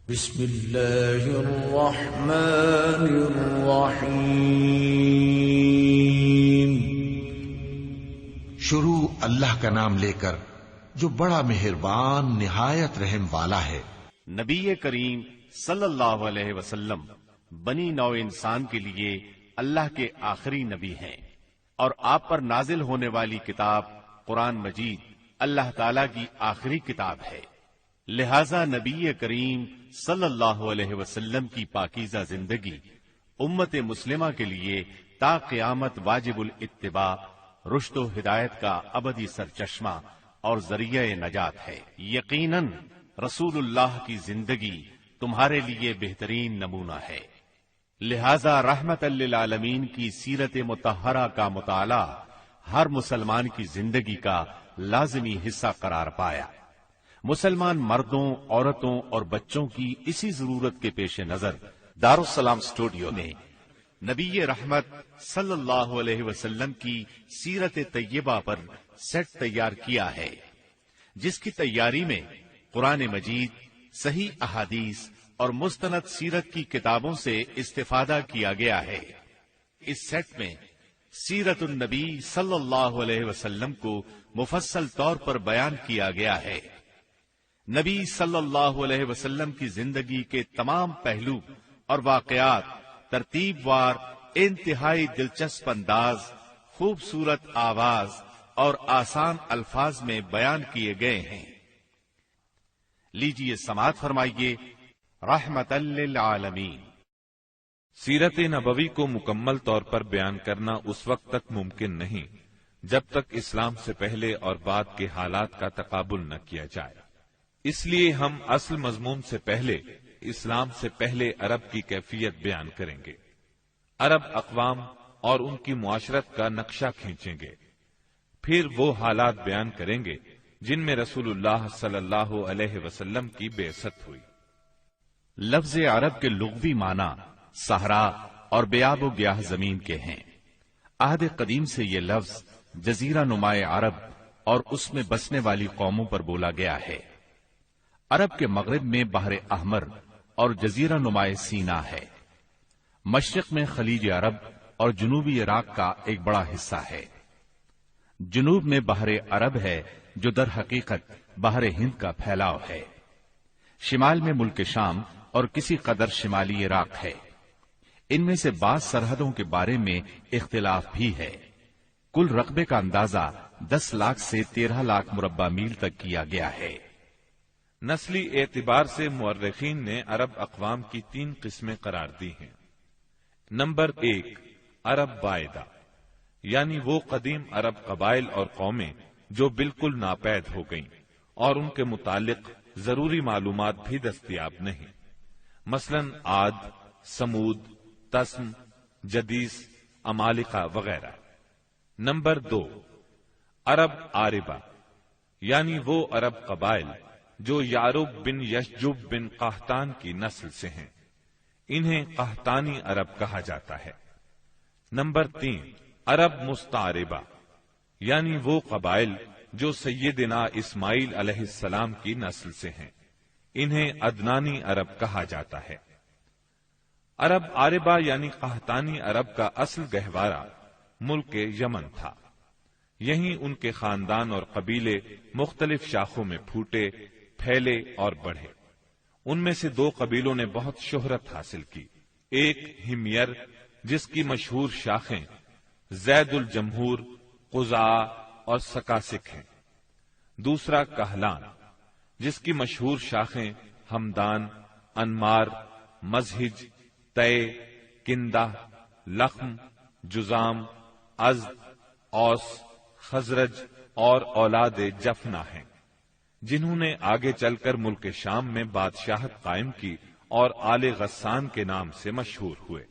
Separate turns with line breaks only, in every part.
بسم اللہ الرحمن الرحیم۔
شروع اللہ کا نام لے کر جو بڑا مہربان نہایت رحم والا ہے۔
نبی کریم صلی اللہ علیہ وسلم بنی نوع انسان کے لیے اللہ کے آخری نبی ہیں، اور آپ پر نازل ہونے والی کتاب قرآن مجید اللہ تعالی کی آخری کتاب ہے، لہذا نبی کریم صلی اللہ علیہ وسلم کی پاکیزہ زندگی امت مسلمہ کے لیے تا قیامت واجب الاتباع، رشد و ہدایت کا ابدی سرچشمہ اور ذریعہ نجات ہے۔ یقیناً رسول اللہ کی زندگی تمہارے لیے بہترین نمونہ ہے، لہذا رحمت للعالمین کی سیرت مطہرہ کا مطالعہ ہر مسلمان کی زندگی کا لازمی حصہ قرار پایا۔ مسلمان مردوں، عورتوں اور بچوں کی اسی ضرورت کے پیش نظر دارالسلام اسٹوڈیو نے نبی رحمت صلی اللہ علیہ وسلم کی سیرت طیبہ پر سیٹ تیار کیا ہے، جس کی تیاری میں قرآن مجید، صحیح احادیث اور مستند سیرت کی کتابوں سے استفادہ کیا گیا ہے۔ اس سیٹ میں سیرت النبی صلی اللہ علیہ وسلم کو مفصل طور پر بیان کیا گیا ہے۔ نبی صلی اللہ علیہ وسلم کی زندگی کے تمام پہلو اور واقعات ترتیب وار انتہائی دلچسپ انداز، خوبصورت آواز اور آسان الفاظ میں بیان کیے گئے ہیں۔ لیجیے سماعت فرمائیے رحمت للعالمین۔
سیرت نبوی کو مکمل طور پر بیان کرنا اس وقت تک ممکن نہیں جب تک اسلام سے پہلے اور بعد کے حالات کا تقابل نہ کیا جائے۔ اس لیے ہم اصل مضمون سے پہلے اسلام سے پہلے عرب کی کیفیت بیان کریں گے، عرب اقوام اور ان کی معاشرت کا نقشہ کھینچیں گے، پھر وہ حالات بیان کریں گے جن میں رسول اللہ صلی اللہ علیہ وسلم کی بعثت ہوئی۔
لفظ عرب کے لغوی معنی صحرا اور بیاب و گیاہ زمین کے ہیں۔ عہد قدیم سے یہ لفظ جزیرہ نما عرب اور اس میں بسنے والی قوموں پر بولا گیا ہے۔ عرب کے مغرب میں بحر احمر اور جزیرہ نما سینا ہے، مشرق میں خلیج عرب اور جنوبی عراق کا ایک بڑا حصہ ہے۔ جنوب میں بحر عرب ہے جو در حقیقت بحر ہند کا پھیلاؤ ہے۔ شمال میں ملک شام اور کسی قدر شمالی عراق ہے۔ ان میں سے بعض سرحدوں کے بارے میں اختلاف بھی ہے۔ کل رقبے کا اندازہ 10 لاکھ سے 13 لاکھ مربع میل تک کیا گیا ہے۔
نسلی اعتبار سے مورخین نے عرب اقوام کی 3 قسمیں قرار دی ہیں۔ نمبر 1، عرب بائدہ، یعنی وہ قدیم عرب قبائل اور قومیں جو بالکل ناپید ہو گئیں اور ان کے متعلق ضروری معلومات بھی دستیاب نہیں، مثلا عاد، سمود، تسم، جدیس، عمالقہ وغیرہ۔ نمبر 2، عرب عاربہ، یعنی وہ عرب قبائل جو یعرب بن یشجب بن قحطان کی نسل سے ہیں، انہیں قحطانی عرب کہا جاتا ہے۔ نمبر 3، عرب مستعربہ، یعنی وہ قبائل جو سیدنا اسماعیل علیہ السلام کی نسل سے ہیں، انہیں عدنانی عرب کہا جاتا ہے۔ عرب عاربہ یعنی قحطانی عرب کا اصل گہوارہ ملک یمن تھا۔ یہیں ان کے خاندان اور قبیلے مختلف شاخوں میں پھوٹے، پھیلے اور بڑھے۔ ان میں سے 2 قبیلوں نے بہت شہرت حاصل کی، ایک ہمیر جس کی مشہور شاخیں زید الجمہور، قزاع اور سکاسک ہیں، دوسرا کہلان جس کی مشہور شاخیں ہمدان، انمار، مزہج، تے، کندہ، لخم، جزام، ازد، اوس، خزرج اور اولاد جفنا ہیں، جنہوں نے آگے چل کر ملک شام میں بادشاہت قائم کی اور آل غسان کے نام سے مشہور ہوئے۔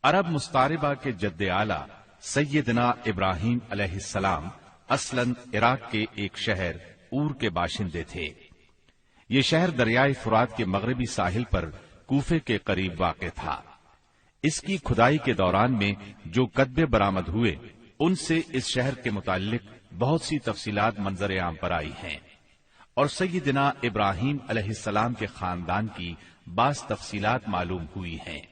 عرب مستعربہ کے جد اعلیٰ سیدنا ابراہیم علیہ السلام اصلاً عراق کے ایک شہر اور کے باشندے تھے۔ یہ شہر دریائے فرات کے مغربی ساحل پر کوفے کے قریب واقع تھا۔ اس کی کھدائی کے دوران میں جو کتبے برآمد ہوئے ان سے اس شہر کے متعلق بہت سی تفصیلات منظر عام پر آئی ہیں، اور سیدنا ابراہیم علیہ السلام کے خاندان کی بعض تفصیلات معلوم ہوئی ہیں۔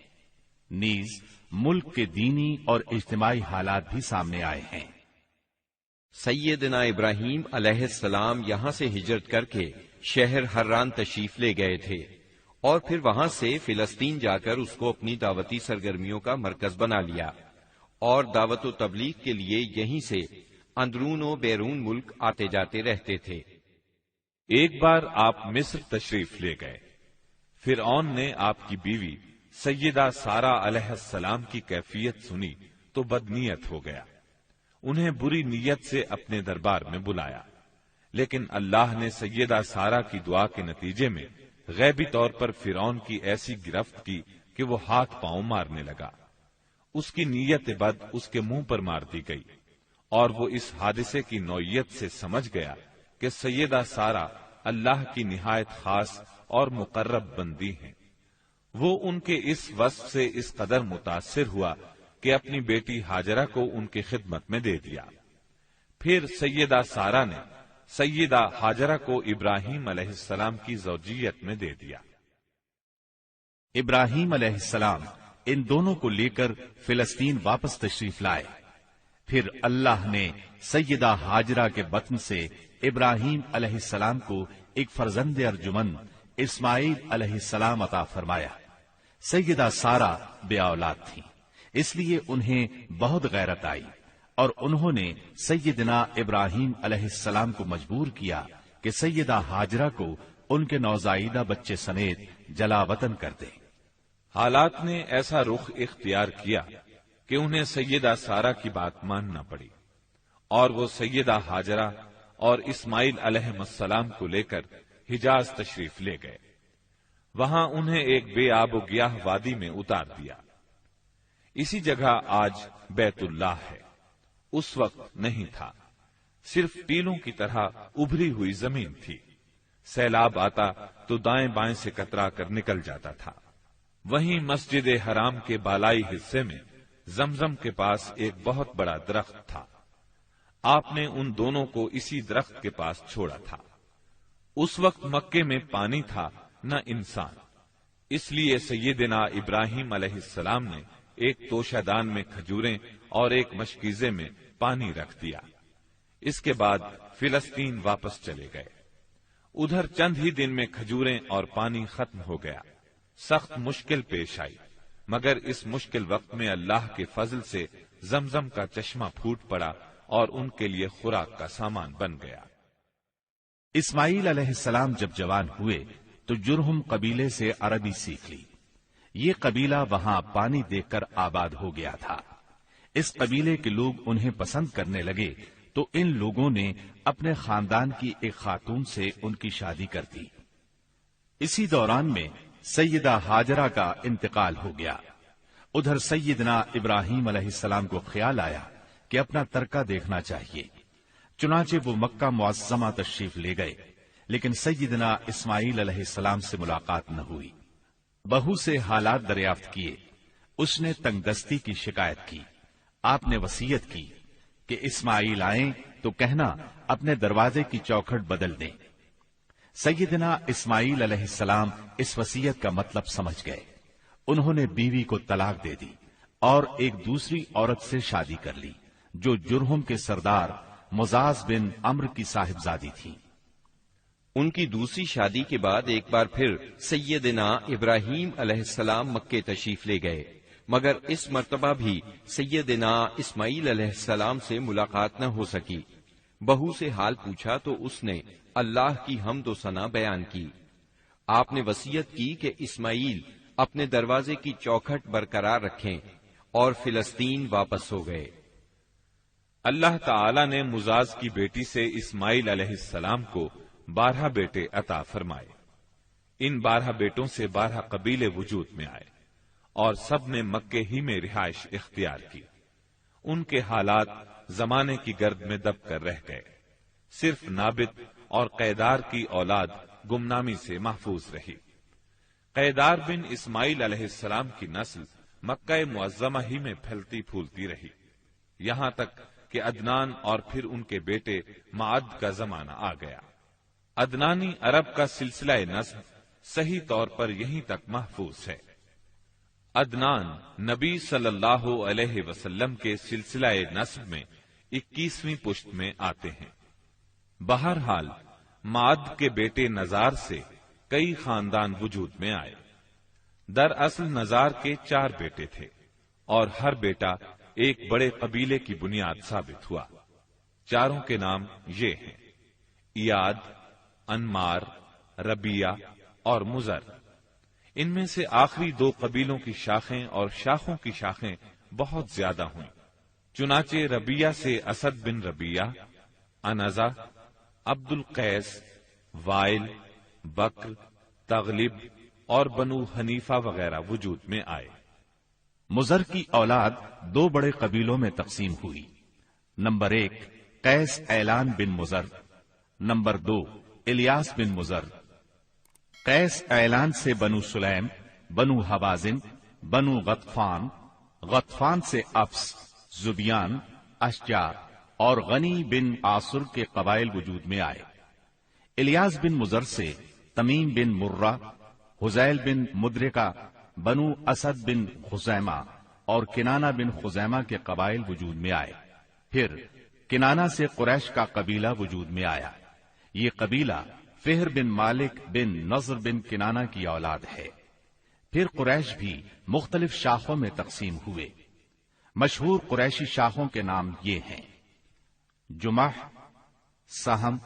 نیز ملک کے دینی اور اجتماعی حالات بھی سامنے آئے ہیں۔
سیدنا ابراہیم علیہ السلام یہاں سے ہجرت کر کے شہر حران تشریف لے گئے تھے اور پھر وہاں سے فلسطین جا کر اس کو اپنی دعوتی سرگرمیوں کا مرکز بنا لیا اور دعوت و تبلیغ کے لیے یہیں سے اندرون و بیرون ملک آتے جاتے رہتے تھے۔
ایک بار آپ مصر تشریف لے گئے۔ فرعون نے آپ کی بیوی سیدہ سارہ علیہ السلام کی کیفیت سنی تو بدنیت ہو گیا، انہیں بری نیت سے اپنے دربار میں بلایا، لیکن اللہ نے سیدہ سارہ کی دعا کے نتیجے میں غیبی طور پر فرعون کی ایسی گرفت کی کہ وہ ہاتھ پاؤں مارنے لگا۔ اس کی نیت بد اس کے منہ پر مار دی گئی اور وہ اس حادثے کی نوعیت سے سمجھ گیا کہ سیدہ سارہ اللہ کی نہایت خاص اور مقرب بندی ہیں۔ وہ ان کے اس وصف سے اس قدر متاثر ہوا کہ اپنی بیٹی ہاجرہ کو ان کی خدمت میں دے دیا۔ پھر سیدہ سارہ نے سیدہ ہاجرہ کو ابراہیم علیہ السلام کی زوجیت میں دے دیا۔
ابراہیم علیہ السلام ان دونوں کو لے کر فلسطین واپس تشریف لائے۔ پھر اللہ نے سیدہ ہاجرہ کے بطن سے ابراہیم علیہ السلام کو ایک فرزند ارجمند اسماعیل علیہ السلام عطا فرمایا۔ سیدہ سارہ بے اولاد تھیں، اس لیے انہیں بہت غیرت آئی اور انہوں نے سیدنا ابراہیم علیہ السلام کو مجبور کیا کہ سیدہ ہاجرہ کو ان کے نوزائیدہ بچے سمیت جلا وطن کر دیں۔
حالات نے ایسا رخ اختیار کیا کہ انہیں سیدہ سارہ کی بات ماننا پڑی اور وہ سیدہ ہاجرہ اور اسماعیل علیہ السلام کو لے کر حجاز تشریف لے گئے۔ وہاں انہیں ایک بے آب و گیاہ وادی میں اتار دیا۔ اسی جگہ آج بیت اللہ ہے، اس وقت نہیں تھا، صرف ٹیلوں کی طرح ابھری ہوئی زمین تھی۔ سیلاب آتا تو دائیں بائیں سے کترا کر نکل جاتا تھا۔ وہیں مسجد حرام کے بالائی حصے میں زمزم کے پاس ایک بہت بڑا درخت تھا۔ آپ نے ان دونوں کو اسی درخت کے پاس چھوڑا تھا۔ اس وقت مکے میں پانی تھا نہ انسان، اس لیے سیدنا ابراہیم علیہ السلام نے ایک توشہ دان میں کھجوریں اور ایک مشکیزے میں پانی رکھ دیا۔ اس کے بعد فلسطین واپس چلے گئے۔ ادھر چند ہی دن میں کھجوریں اور پانی ختم ہو گیا۔ سخت مشکل پیش آئی، مگر اس مشکل وقت میں اللہ کے فضل سے زمزم کا چشمہ پھوٹ پڑا اور ان کے لیے خوراک کا سامان بن گیا۔
اسماعیل علیہ السلام جب جوان ہوئے تو جرہم قبیلے سے عربی سیکھ لی۔ یہ قبیلہ وہاں پانی دیکھ کر آباد ہو گیا تھا۔ اس قبیلے کے لوگ انہیں پسند کرنے لگے تو ان لوگوں نے اپنے خاندان کی ایک خاتون سے ان کی شادی کر دی۔ اسی دوران میں سیدہ ہاجرہ کا انتقال ہو گیا۔ ادھر سیدنا ابراہیم علیہ السلام کو خیال آیا کہ اپنا ترکہ دیکھنا چاہیے، چنانچہ وہ مکہ معظمہ تشریف لے گئے، لیکن سیدنا اسماعیل علیہ السلام سے ملاقات نہ ہوئی۔ بہو سے حالات دریافت کیے، اس نے تنگ دستی کی شکایت کی۔ آپ نے وصیت کی کہ اسماعیل آئیں تو کہنا اپنے دروازے کی چوکھٹ بدل دیں۔ سیدنا اسماعیل علیہ السلام اس وصیت کا مطلب سمجھ گئے۔ انہوں نے بیوی کو طلاق دے دی اور ایک دوسری عورت سے شادی کر لی جو جرہم کے سردار مزاز بن عمر کی صاحبزادی تھی۔
ان کی دوسری شادی کے بعد ایک بار پھر سیدنا ابراہیم علیہ السلام مکے تشریف لے گئے، مگر اس مرتبہ بھی سیدنا اسماعیل علیہ السلام سے ملاقات نہ ہو سکی۔ بہو سے حال پوچھا تو اس نے اللہ کی حمد و ثنا بیان کی۔ آپ نے وصیت کی کہ اسماعیل اپنے دروازے کی چوکھٹ برقرار رکھیں اور فلسطین واپس ہو گئے۔
اللہ تعالی نے مزاز کی بیٹی سے اسماعیل علیہ السلام کو 12 بیٹے عطا فرمائے۔ ان 12 بیٹوں سے 12 قبیلے وجود میں آئے اور سب نے مکے ہی میں رہائش اختیار کی۔ ان کے حالات زمانے کی گرد میں دب کر رہ گئے، صرف نابت اور قیدار کی اولاد گمنامی سے محفوظ رہی۔ قیدار بن اسماعیل علیہ السلام کی نسل مکہ معظمہ ہی میں پھیلتی پھولتی رہی، یہاں تک کہ عدنان اور پھر ان کے بیٹے معد کا زمانہ آ گیا۔ عدنانی عرب کا سلسلہ نسب صحیح طور پر یہیں تک محفوظ ہے۔ عدنان نبی صلی اللہ علیہ وسلم کے سلسلہ نسب میں 21ویں پشت میں آتے ہیں۔ بہرحال معد کے بیٹے نزار سے کئی خاندان وجود میں آئے۔ دراصل نزار کے 4 بیٹے تھے اور ہر بیٹا ایک بڑے قبیلے کی بنیاد ثابت ہوا۔ چاروں کے نام یہ ہیں: ایاد، انمار، ربیہ اور مزر۔ ان میں سے آخری 2 قبیلوں کی شاخیں اور شاخوں کی شاخیں بہت زیادہ ہوئیں۔ چنانچہ ربیہ سے اسد بن ربیہ، انزا، عبد القیس، وائل، بکر، تغلب اور بنو حنیفہ وغیرہ وجود میں آئے۔
مزر کی اولاد 2 بڑے قبیلوں میں تقسیم ہوئی۔ نمبر 1 قیس اعلان بن مزر، نمبر 2 الیاس بن مزر۔ قیس اعلان سے بنو سلیم، بنو حوازن، بنو غطفان، غطفان سے افس، زبیان، اشجار اور غنی بن عاصر کے قبائل وجود میں آئے۔ الیاس بن مزر سے تمیم بن مرہ، حزیل بن مدرکہ، بنو اسد بن خزیمہ اور کنانہ بن خزیمہ کے قبائل وجود میں آئے۔ پھر کنانہ سے قریش کا قبیلہ وجود میں آیا۔ یہ قبیلہ فہر بن مالک بن نضر بن کنانہ کی اولاد ہے۔ پھر قریش بھی مختلف شاخوں میں تقسیم ہوئے۔ مشہور قریشی شاخوں کے نام یہ ہیں: جمح، سہم،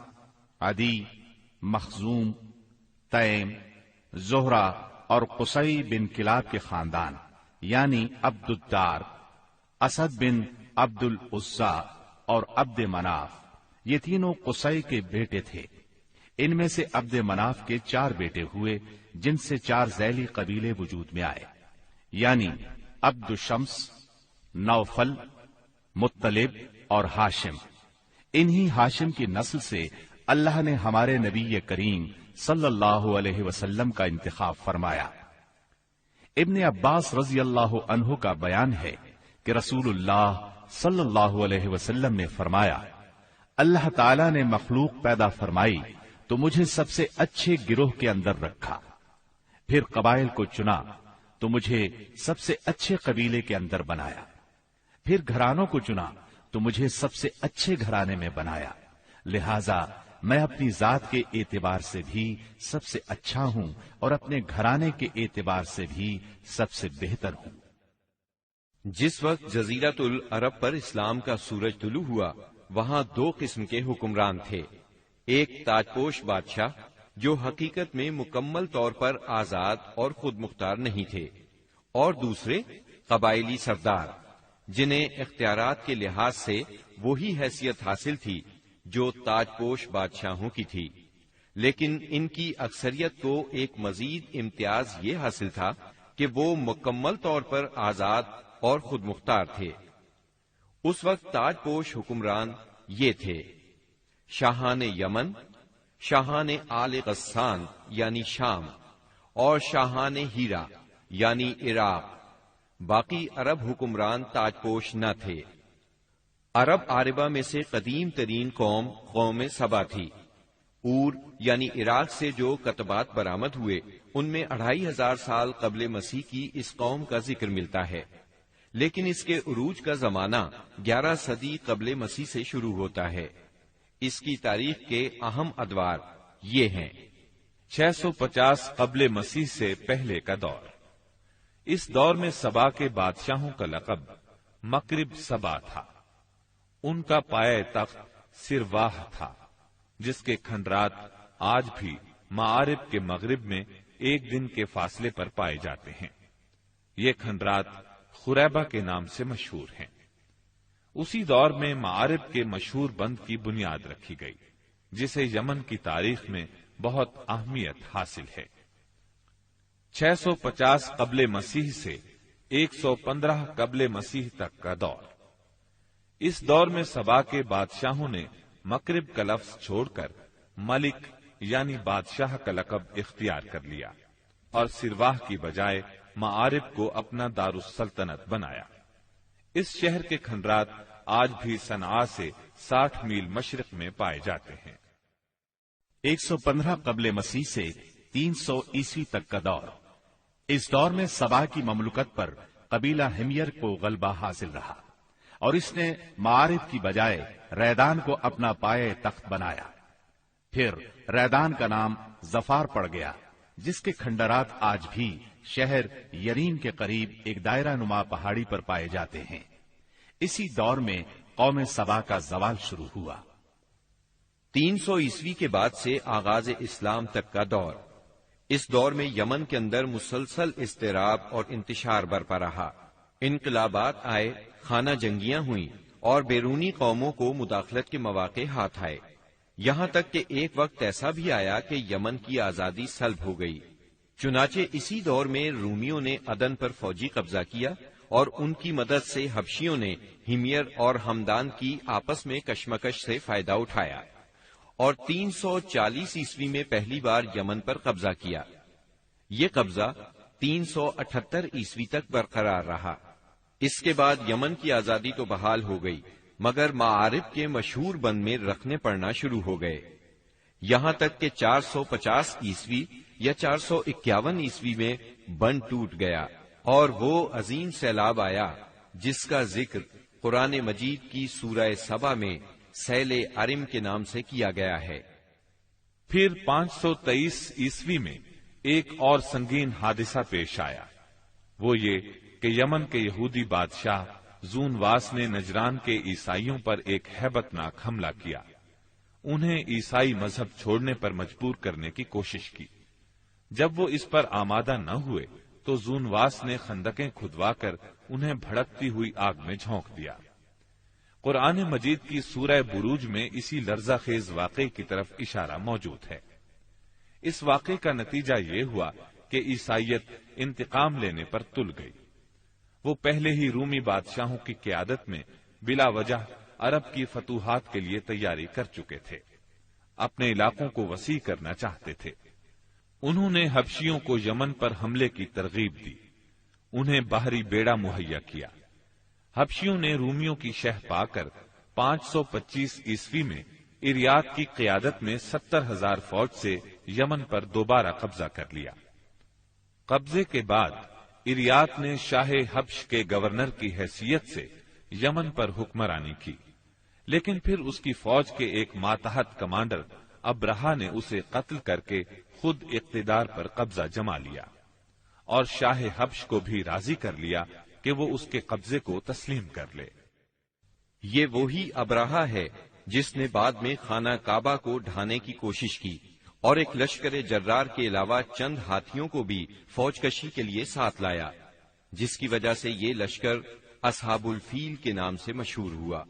عدی، مخزوم، تیم، زہرہ اور قصی بن کلاب کے خاندان یعنی عبد الدار، اسد بن عبد العزا اور عبد مناف۔ یہ تینوں قصی کے بیٹے تھے۔ ان میں سے عبد مناف کے 4 بیٹے ہوئے، جن سے 4 ذیلی قبیلے وجود میں آئے، یعنی عبد الشمس، نوفل، مطلب اور ہاشم۔ انہی ہاشم کی نسل سے اللہ نے ہمارے نبی کریم صلی اللہ علیہ وسلم کا انتخاب فرمایا۔ ابن عباس رضی اللہ عنہ کا بیان ہے کہ رسول اللہ صلی اللہ علیہ وسلم نے فرمایا، اللہ تعالی نے مخلوق پیدا فرمائی تو مجھے سب سے اچھے گروہ کے اندر رکھا، پھر قبائل کو چنا تو مجھے سب سے اچھے قبیلے کے اندر بنایا، پھر گھرانوں کو چنا تو مجھے سب سے اچھے گھرانے میں بنایا، لہذا میں اپنی ذات کے اعتبار سے بھی سب سے اچھا ہوں اور اپنے گھرانے کے اعتبار سے بھی سب سے بہتر ہوں۔
جس وقت جزیرۃ العرب پر اسلام کا سورج طلوع ہوا، وہاں 2 قسم کے حکمران تھے۔ ایک تاجپوش بادشاہ جو حقیقت میں مکمل طور پر آزاد اور خود مختار نہیں تھے، اور دوسرے قبائلی سردار جنہیں اختیارات کے لحاظ سے وہی حیثیت حاصل تھی جو تاجپوش بادشاہوں کی تھی، لیکن ان کی اکثریت کو ایک مزید امتیاز یہ حاصل تھا کہ وہ مکمل طور پر آزاد اور خود مختار تھے۔ اس وقت تاجپوش حکمران یہ تھے: شاہان یمن، شاہان آل غسان یعنی شام، اور شاہان ہیرا یعنی عراق۔ باقی عرب حکمران تاجپوش نہ تھے۔ عرب عاربہ میں سے قدیم ترین قوم سبا تھی۔ اور یعنی عراق سے جو کتبات برآمد ہوئے ان میں 2500 سال قبل مسیح کی اس قوم کا ذکر ملتا ہے، لیکن اس کے عروج کا زمانہ 11 صدی قبل مسیح سے شروع ہوتا ہے۔ اس کی تاریخ کے اہم ادوار یہ ہیں:
650 قبل مسیح سے پہلے کا دور۔ اس دور میں سبا کے بادشاہوں کا لقب مکرب سبا تھا۔ ان کا پایہ تخت سرواہ تھا، جس کے کھنڈرات آج بھی معارب کے مغرب میں 1 دن کے فاصلے پر پائے جاتے ہیں۔ یہ کھنڈرات خریبہ کے نام سے مشہور ہیں۔ اسی دور میں معارب کے مشہور بند کی بنیاد رکھی گئی، جسے یمن کی تاریخ میں بہت اہمیت حاصل ہے۔ 650 قبل مسیح سے 115 قبل مسیح تک کا دور۔ اس دور میں سبا کے بادشاہوں نے مکرب کا لفظ چھوڑ کر ملک یعنی بادشاہ کا لقب اختیار کر لیا اور سرواہ کی بجائے معارب کو اپنا دارالسلطنت بنایا۔ اس شہر کے کھنڈرات آج بھی صنعاء سے 60 میل مشرق میں پائے جاتے ہیں۔
115 قبل مسیح سے 300 عیسوی تک کا دور۔ اس دور میں سبا کی مملکت پر قبیلہ ہمیر کو غلبہ حاصل رہا اور اس نے معارف کی بجائے ریدان کو اپنا پائے تخت بنایا۔ پھر ریدان کا نام ظفار پڑ گیا، جس کے کھنڈرات آج بھی شہر یریم کے قریب ایک دائرہ نما پہاڑی پر پائے جاتے ہیں۔ اسی دور میں قوم سبا کا زوال شروع ہوا۔
300 عیسوی کے بعد سے آغاز اسلام تک کا دور۔ اس دور میں یمن کے اندر مسلسل اضطراب اور انتشار برپا رہا۔ انقلابات آئے، خانہ جنگیاں ہوئیں اور بیرونی قوموں کو مداخلت کے مواقع ہاتھ آئے، یہاں تک کہ ایک وقت ایسا بھی آیا کہ یمن کی آزادی سلب ہو گئی۔ چنانچہ اسی دور میں رومیوں نے عدن پر فوجی قبضہ کیا اور ان کی مدد سے حبشیوں نے ہمیر اور ہمدان کی آپس میں کشمکش سے فائدہ اٹھایا اور 340 عیسوی میں پہلی بار یمن پر قبضہ کیا۔ یہ قبضہ 378 عیسوی تک برقرار رہا۔ اس کے بعد یمن کی آزادی تو بحال ہو گئی، مگر معارف کے مشہور بند میں رکھنے پڑنا شروع ہو گئے، یہاں تک کہ 450 عیسوی یا 451 عیسوی میں بند ٹوٹ گیا اور وہ عظیم سیلاب آیا جس کا ذکر قرآن مجید کی سورہ سبا میں سیل ارم کے نام سے کیا گیا ہے۔
پھر 523 عیسوی میں ایک اور سنگین حادثہ پیش آیا، وہ یہ کہ یمن کے یہودی بادشاہ زونواس نے نجران کے عیسائیوں پر ایک ہیبت ناک حملہ کیا، انہیں عیسائی مذہب چھوڑنے پر مجبور کرنے کی کوشش کی۔ جب وہ اس پر آمادہ نہ ہوئے تو زونواس نے خندقیں کھدوا کر انہیں بھڑکتی ہوئی آگ میں جھونک دیا۔ قرآن مجید کی سورہ بروج میں اسی لرزہ خیز واقعے کی طرف اشارہ موجود ہے۔ اس واقعے کا نتیجہ یہ ہوا کہ عیسائیت انتقام لینے پر تل گئی۔ وہ پہلے ہی رومی بادشاہوں کی قیادت میں بلا وجہ عرب کی فتوحات کے لیے تیاری کر چکے تھے، اپنے علاقوں کو وسیع کرنا چاہتے تھے۔ انہوں نے حبشیوں کو یمن پر حملے کی ترغیب دی، انہیں باہری بیڑا مہیا کیا۔ حبشیوں نے رومیوں کی شہ پا کر 525 عیسوی میں اریات کی قیادت میں 70,000 فوج سے یمن پر دوبارہ قبضہ کر لیا۔ قبضے کے بعد اریات نے شاہ حبش کے گورنر کی حیثیت سے یمن پر حکمرانی کی، لیکن پھر اس کی فوج کے ایک ماتحت کمانڈر ابرہا نے اسے قتل کر کے خود اقتدار پر قبضہ جما لیا اور شاہ حبش کو بھی راضی کر لیا کہ وہ اس کے قبضے کو تسلیم کر لے۔
یہ وہی ابرہا ہے جس نے بعد میں خانہ کعبہ کو ڈھانے کی کوشش کی اور ایک لشکر جرار کے علاوہ چند ہاتھیوں کو بھی فوج کشی کے لیے ساتھ لایا، جس کی وجہ سے یہ لشکر اصحاب الفیل کے نام سے مشہور ہوا۔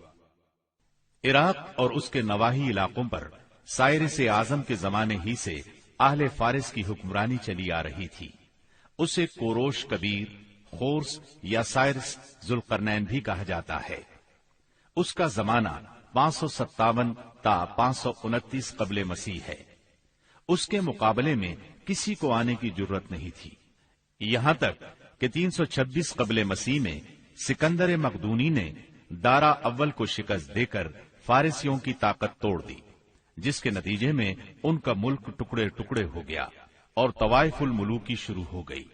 عراق اور اس کے نواحی علاقوں پر سائرس اعظم کے زمانے ہی سے اہل فارس کی حکمرانی چلی آ رہی تھی۔ اسے کوروش کبیر، خورس یا سائرس ذوالقرنین بھی کہا جاتا ہے۔ اس کا زمانہ 557 تا 529 قبل مسیح ہے۔ اس کے مقابلے میں کسی کو آنے کی جرت نہیں تھی، یہاں تک کہ 326 قبل مسیح میں سکندر مقدونی نے دارا اول کو شکست دے کر فارسیوں کی طاقت توڑ دی، جس کے نتیجے میں ان کا ملک ٹکڑے ٹکڑے ہو گیا اور طوائف الملوکی شروع ہو گئی۔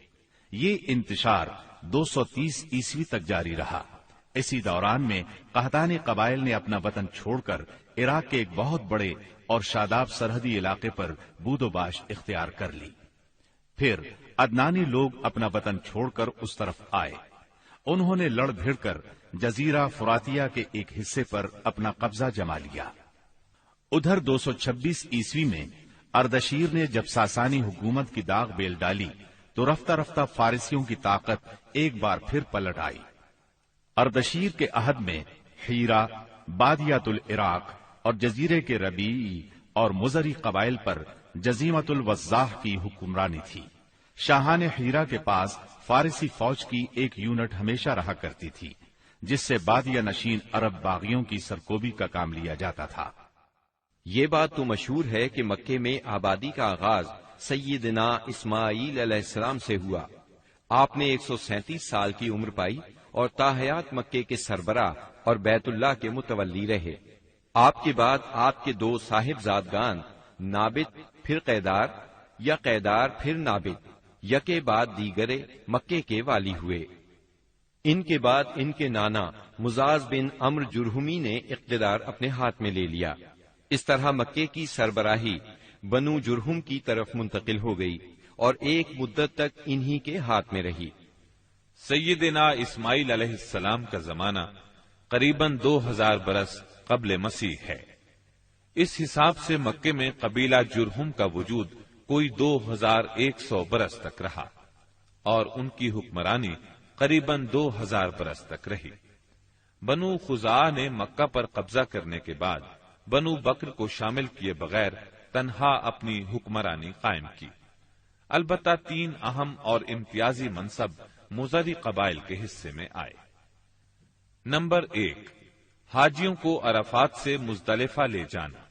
یہ انتشار 230 عیسوی تک جاری رہا۔ اسی دوران میں قحطانی قبائل نے اپنا وطن چھوڑ کر عراق کے ایک بہت بڑے اور شاداب سرحدی علاقے پر بود و باش اختیار کر لی۔ پھر عدنانی لوگ اپنا وطن چھوڑ کر اس طرف آئے، انہوں نے لڑ بھیڑ کر جزیرہ فراتیہ کے ایک حصے پر اپنا قبضہ جما لیا۔ ادھر 226 عیسوی میں اردشیر نے جب ساسانی حکومت کی داغ بیل ڈالی تو رفتہ رفتہ فارسیوں کی طاقت ایک بار پھر پلٹ آئی۔ اردشیر کے عہد میں حیرہ، بادیات العراق اور جزیرے کے ربیعی اور مزری قبائل پر جزیمت الوضاح کی حکمرانی تھی۔ شاہان حیرہ کے پاس فارسی فوج کی ایک یونٹ ہمیشہ رہا کرتی تھی، جس سے بادیہ نشین عرب باغیوں کی سرکوبی کا کام لیا جاتا تھا۔
یہ بات تو مشہور ہے کہ مکے میں آبادی کا آغاز سیدنا اسماعیل علیہ السلام سے ہوا۔ آپ نے 137 سال کی عمر پائی اور تاحیات مکے کے سربراہ اور بیت اللہ کے متولی رہے۔ آپ کے بعد آپ کے دو صاحبزادگان نابت پھر قیدار یا قیدار پھر نابت یکے بعد دیگرے مکے کے والی ہوئے۔ ان کے بعد ان کے نانا مزاز بن عمرو جرہمی نے اقتدار اپنے ہاتھ میں لے لیا۔ اس طرح مکے کی سربراہی بنو جرہم کی طرف منتقل ہو گئی اور ایک مدت تک انہی کے ہاتھ میں رہی۔
سیدنا اسماعیل علیہ السلام کا زمانہ قریباً 2000 برس قبل مسیح ہے۔ اس حساب سے مکے میں قبیلہ جرہم کا وجود کوئی 2100 برس تک رہا اور ان کی حکمرانی قریباً 2000 برس تک رہی۔ بنو خزاعہ نے مکہ پر قبضہ کرنے کے بعد بنو بکر کو شامل کیے بغیر تنہا اپنی حکمرانی قائم کی۔ البتہ 3 اہم اور امتیازی منصب مضری قبائل کے حصے میں آئے۔ نمبر 1، حاجیوں کو عرفات سے مزدلفہ لے جانا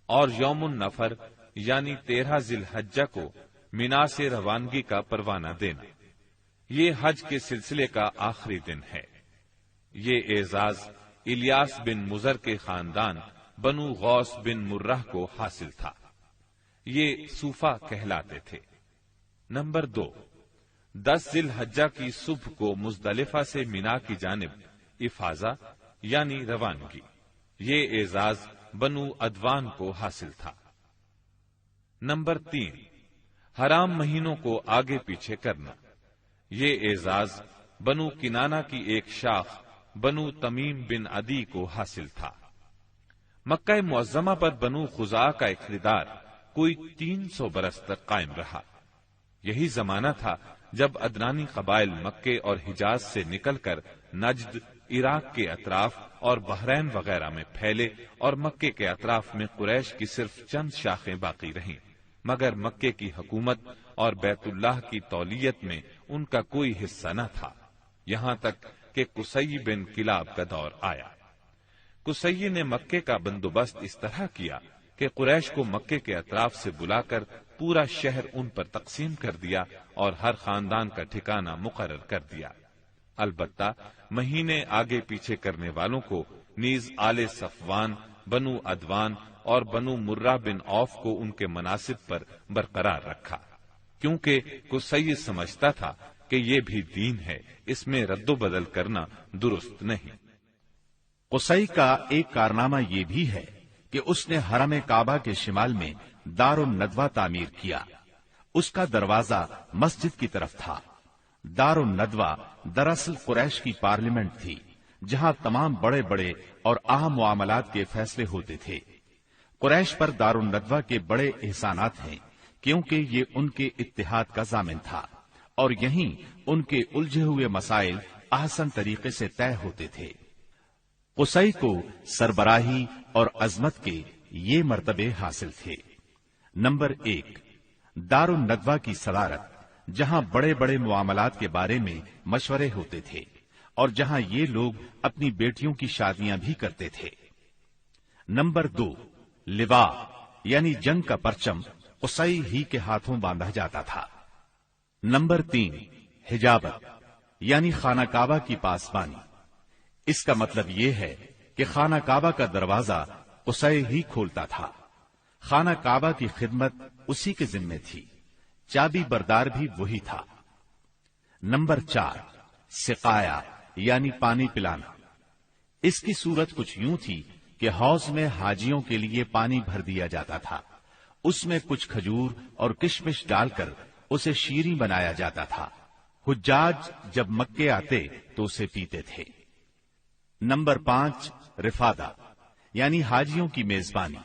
اور یوم النفر یعنی 13 ذی الحجہ کو مینا سے روانگی کا پروانہ دینا۔ یہ حج کے سلسلے کا آخری دن ہے۔ یہ اعزاز الیاس بن مضر کے خاندان بنو غوث بن مرہ کو حاصل تھا۔ یہ صوفہ کہلاتے تھے۔ نمبر 2، 10 ذی الحجہ کی صبح کو مزدلفہ سے مینا کی جانب افاضہ یعنی روانگی۔ یہ اعزاز بنو ادوان کو حاصل تھا۔ نمبر 3، حرام مہینوں کو آگے پیچھے کرنا۔ یہ اعزاز بنو کنانہ کی ایک شاخ بنو تمیم بن عدی کو حاصل تھا۔ مکہ معظمہ پر بنو خزاعہ کا اقتدار کوئی 300 برس تک قائم رہا۔ یہی زمانہ تھا جب ادنانی قبائل مکے اور حجاز سے نکل کر نجد، عراق کے اطراف اور بحرین وغیرہ میں پھیلے اور مکے کے اطراف میں قریش کی صرف چند شاخیں باقی رہیں، مگر مکے کی حکومت اور بیت اللہ کی تولیت میں ان کا کوئی حصہ نہ تھا، یہاں تک کہ قصی بن کلاب کا دور آیا۔ قصی نے مکے کا بندوبست اس طرح کیا کہ قریش کو مکے کے اطراف سے بلا کر پورا شہر ان پر تقسیم کر دیا اور ہر خاندان کا ٹھکانہ مقرر کر دیا۔ البتہ مہینے آگے پیچھے کرنے والوں کو نیز آل صفوان، بنو ادوان اور بنو مرہ بن عوف کو ان کے مناصب پر برقرار رکھا، کیونکہ قصی سمجھتا تھا کہ یہ بھی دین ہے، اس میں رد و بدل کرنا درست نہیں۔
قصی کا ایک کارنامہ یہ بھی ہے کہ اس نے حرم کعبہ کے شمال میں دار الندوہ تعمیر کیا۔ اس کا دروازہ مسجد کی طرف تھا۔ دار الندوہ دراصل قریش کی پارلیمنٹ تھی، جہاں تمام بڑے بڑے اور اہم معاملات کے فیصلے ہوتے تھے۔ قریش پر دار الندوہ کے بڑے احسانات ہیں، کیونکہ یہ ان کے اتحاد کا ضامن تھا اور یہیں ان کے الجھے ہوئے مسائل احسن طریقے سے طے ہوتے تھے۔ قصی کو سربراہی اور عظمت کے یہ مرتبے حاصل تھے۔ نمبر 1، دار الندوہ کی صدارت، جہاں بڑے بڑے معاملات کے بارے میں مشورے ہوتے تھے اور جہاں یہ لوگ اپنی بیٹیوں کی شادیاں بھی کرتے تھے۔ نمبر 2، لوا یعنی جنگ کا پرچم قصی ہی کے ہاتھوں باندھا جاتا تھا۔ نمبر 3، حجابت یعنی خانہ کعبہ کی پاسبانی۔ اس کا مطلب یہ ہے کہ خانہ کعبہ کا دروازہ قصی ہی کھولتا تھا۔ خانہ کعبہ کی خدمت اسی کے ذمے تھی، چابی بردار بھی وہی تھا۔ نمبر 4، سقایا یعنی پانی پلانا۔ اس کی صورت کچھ یوں تھی کہ حوض میں حاجیوں کے لیے پانی بھر دیا جاتا تھا، اس میں کچھ کھجور اور کشمش ڈال کر اسے شیریں بنایا جاتا تھا۔ حجاج جب مکے آتے تو اسے پیتے تھے۔ نمبر 5، رفادہ یعنی حاجیوں کی میزبانی۔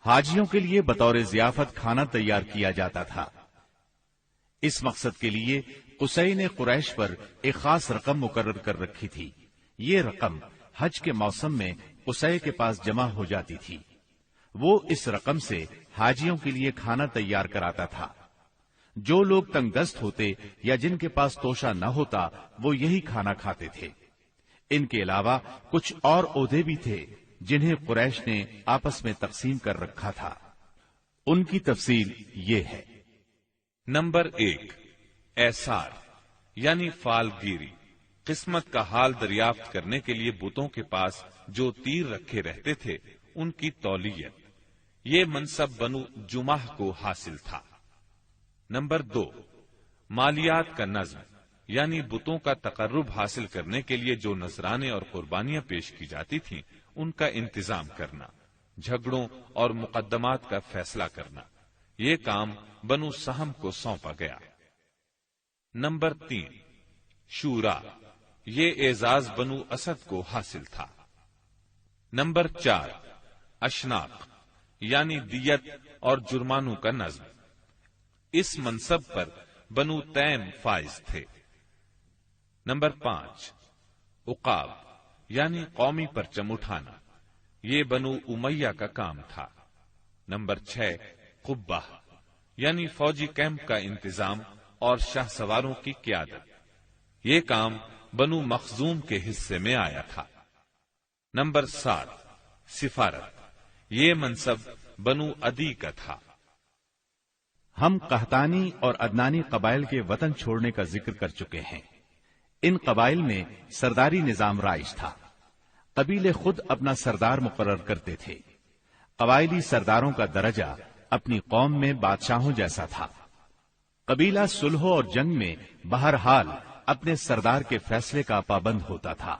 حاجیوں کے لیے بطور ضیافت کھانا تیار کیا جاتا تھا۔ اس مقصد کے لیے قصی نے قریش پر ایک خاص رقم مقرر کر رکھی تھی۔ یہ رقم حج کے موسم میں قصی کے پاس جمع ہو جاتی تھی۔ وہ اس رقم سے حاجیوں کے لیے کھانا تیار کراتا تھا۔ جو لوگ تنگ دست ہوتے یا جن کے پاس توشہ نہ ہوتا وہ یہی کھانا کھاتے تھے۔ ان کے علاوہ کچھ اور عہدے بھی تھے جنہیں قریش نے آپس میں تقسیم کر رکھا تھا۔ ان کی تفصیل یہ ہے۔
نمبر 1، ایثار یعنی فال گیری، قسمت کا حال دریافت کرنے کے لیے بتوں کے پاس جو تیر رکھے رہتے تھے ان کی تولیت۔ یہ منصب بنو جمح کو حاصل تھا۔ نمبر 2، مالیات کا نظم، یعنی بتوں کا تقرب حاصل کرنے کے لیے جو نذرانے اور قربانیاں پیش کی جاتی تھیں ان کا انتظام کرنا، جھگڑوں اور مقدمات کا فیصلہ کرنا، یہ کام بنو سہم کو سونپا گیا۔ نمبر 3، شورا، یہ اعزاز بنو اسد کو حاصل تھا۔ نمبر 4، اشناق، یعنی دیت اور جرمانوں کا نظم، اس منصب پر بنو تیم فائز تھے۔ نمبر 5، عقاب، یعنی قومی پرچم اٹھانا، یہ بنو امیہ کا کام تھا۔ نمبر 6، قبہ، یعنی فوجی کیمپ کا انتظام اور شاہ سواروں کی قیادت، یہ کام بنو مخزوم کے حصے میں آیا تھا۔ نمبر 7، سفارت، یہ منصب بنو عدی کا تھا۔
ہم قحطانی اور عدنانی قبائل کے وطن چھوڑنے کا ذکر کر چکے ہیں۔ ان قبائل میں سرداری نظام رائج تھا۔ قبیلے خود اپنا سردار مقرر کرتے تھے۔ قبائلی سرداروں کا درجہ اپنی قوم میں بادشاہوں جیسا تھا۔ قبیلہ صلح اور جنگ میں بہرحال اپنے سردار کے فیصلے کا پابند ہوتا تھا۔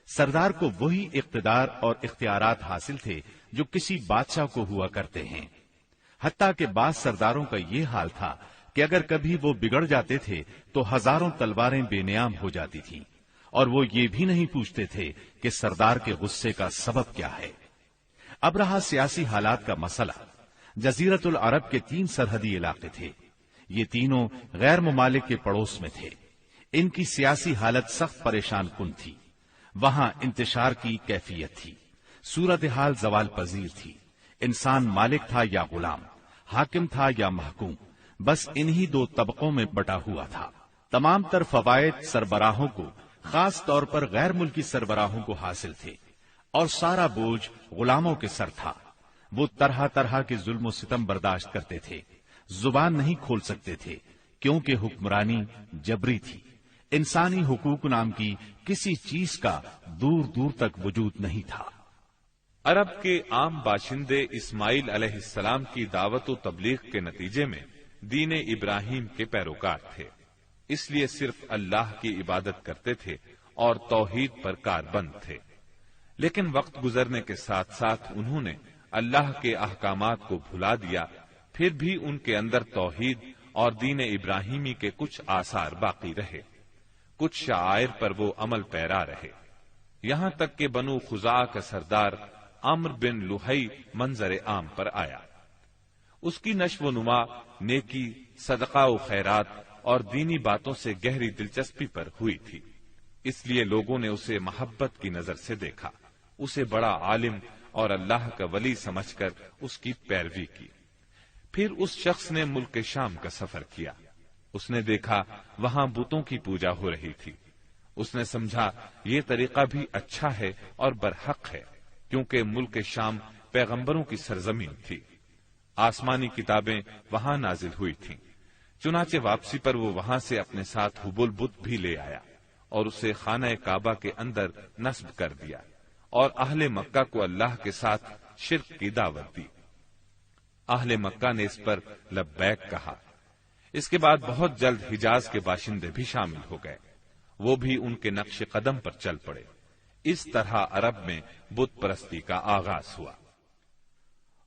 سردار کو وہی اقتدار اور اختیارات حاصل تھے جو کسی بادشاہ کو ہوا کرتے ہیں۔ حتیٰ کہ بعض سرداروں کا یہ حال تھا کہ اگر کبھی وہ بگڑ جاتے تھے تو ہزاروں تلواریں بے نیام ہو جاتی تھیں، اور وہ یہ بھی نہیں پوچھتے تھے کہ سردار کے غصے کا سبب کیا ہے۔ اب رہا سیاسی حالات کا مسئلہ۔ جزیرت العرب کے 3 سرحدی علاقے تھے۔ یہ تینوں غیر ممالک کے پڑوس میں تھے۔ ان کی سیاسی حالت سخت پریشان کن تھی۔ وہاں انتشار کی کیفیت تھی۔ صورتحال زوال پذیر تھی۔ انسان مالک تھا یا غلام، حاکم تھا یا محکوم، بس انہی 2 طبقوں میں بٹا ہوا تھا۔ تمام تر فوائد سربراہوں کو، خاص طور پر غیر ملکی سربراہوں کو حاصل تھے، اور سارا بوجھ غلاموں کے سر تھا۔ وہ طرح طرح کے ظلم و ستم برداشت کرتے تھے، زبان نہیں کھول سکتے تھے، کیونکہ حکمرانی جبری تھی۔ انسانی حقوق نام کی کسی چیز کا دور دور تک وجود نہیں تھا۔
عرب کے عام باشندے اسماعیل علیہ السلام کی دعوت و تبلیغ کے نتیجے میں دین ابراہیم کے پیروکار تھے، اس لیے صرف اللہ کی عبادت کرتے تھے اور توحید پر کاربند تھے۔ لیکن وقت گزرنے کے ساتھ ساتھ انہوں نے اللہ کے احکامات کو بھلا دیا، پھر بھی ان کے اندر توحید اور دین ابراہیمی کے کچھ آثار باقی رہے، کچھ شعائر پر وہ عمل پیرا رہے، یہاں تک کہ بنو خزاعہ کا سردار عمرو بن لحی منظر عام پر آیا۔ اس کی نشو و نما نیکی، صدقہ و خیرات اور دینی باتوں سے گہری دلچسپی پر ہوئی تھی، اس لیے لوگوں نے اسے محبت کی نظر سے دیکھا، اسے بڑا عالم اور اللہ کا ولی سمجھ کر اس کی پیروی کی۔ پھر اس شخص نے ملک شام کا سفر کیا۔ اس نے دیکھا وہاں بتوں کی پوجا ہو رہی تھی۔ اس نے سمجھا یہ طریقہ بھی اچھا ہے اور برحق ہے، کیونکہ ملک شام پیغمبروں کی سرزمین تھی، آسمانی کتابیں وہاں نازل ہوئی تھیں۔ چنانچہ واپسی پر وہ وہاں سے اپنے ساتھ حبل بت بھی لے آیا اور اسے خانہ کعبہ کے اندر نصب کر دیا، اور اہل مکہ کو اللہ کے ساتھ شرک کی دعوت دی۔ اہل مکہ نے اس پر لبیک کہا۔ اس کے بعد بہت جلد حجاز کے باشندے بھی شامل ہو گئے، وہ بھی ان کے نقش قدم پر چل پڑے۔ اس طرح عرب میں بت پرستی کا آغاز ہوا۔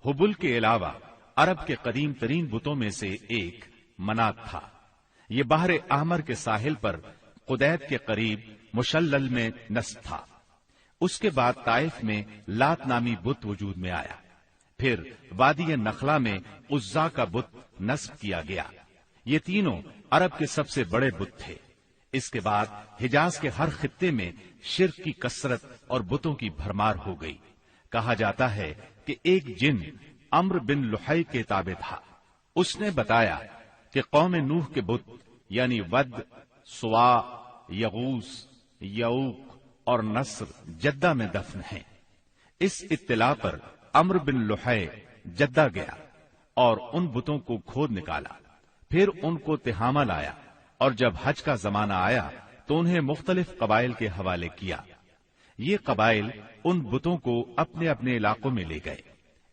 حبل کے علاوہ عرب کے قدیم ترین بتوں میں سے ایک منات تھا۔ یہ بحر احمر کے ساحل پر قدید کے قریب مشلل میں نصب تھا۔ اس کے بعد طائف میں لات نامی بت وجود میں آیا، پھر وادی نخلا میں عزا کا بت نصب کیا گیا۔ یہ تینوں عرب کے سب سے بڑے بت تھے۔ اس کے بعد حجاز کے ہر خطے میں شرک کی کثرت اور بتوں کی بھرمار ہو گئی۔ کہا جاتا ہے کہ ایک جن عمرو بن لحی کے تابع تھا۔ اس نے بتایا کہ قوم نوح کے بت یعنی ود، سوا، یغوث، یعوق اور نصر جدہ میں دفن ہیں۔ اس اطلاع پر عمرو بن لحی جدہ گیا اور ان بتوں کو کھود نکالا، پھر ان کو تہامہ لایا، اور جب حج کا زمانہ آیا تو انہیں مختلف قبائل کے حوالے کیا۔ یہ قبائل ان بتوں کو اپنے اپنے علاقوں میں لے گئے۔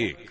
1,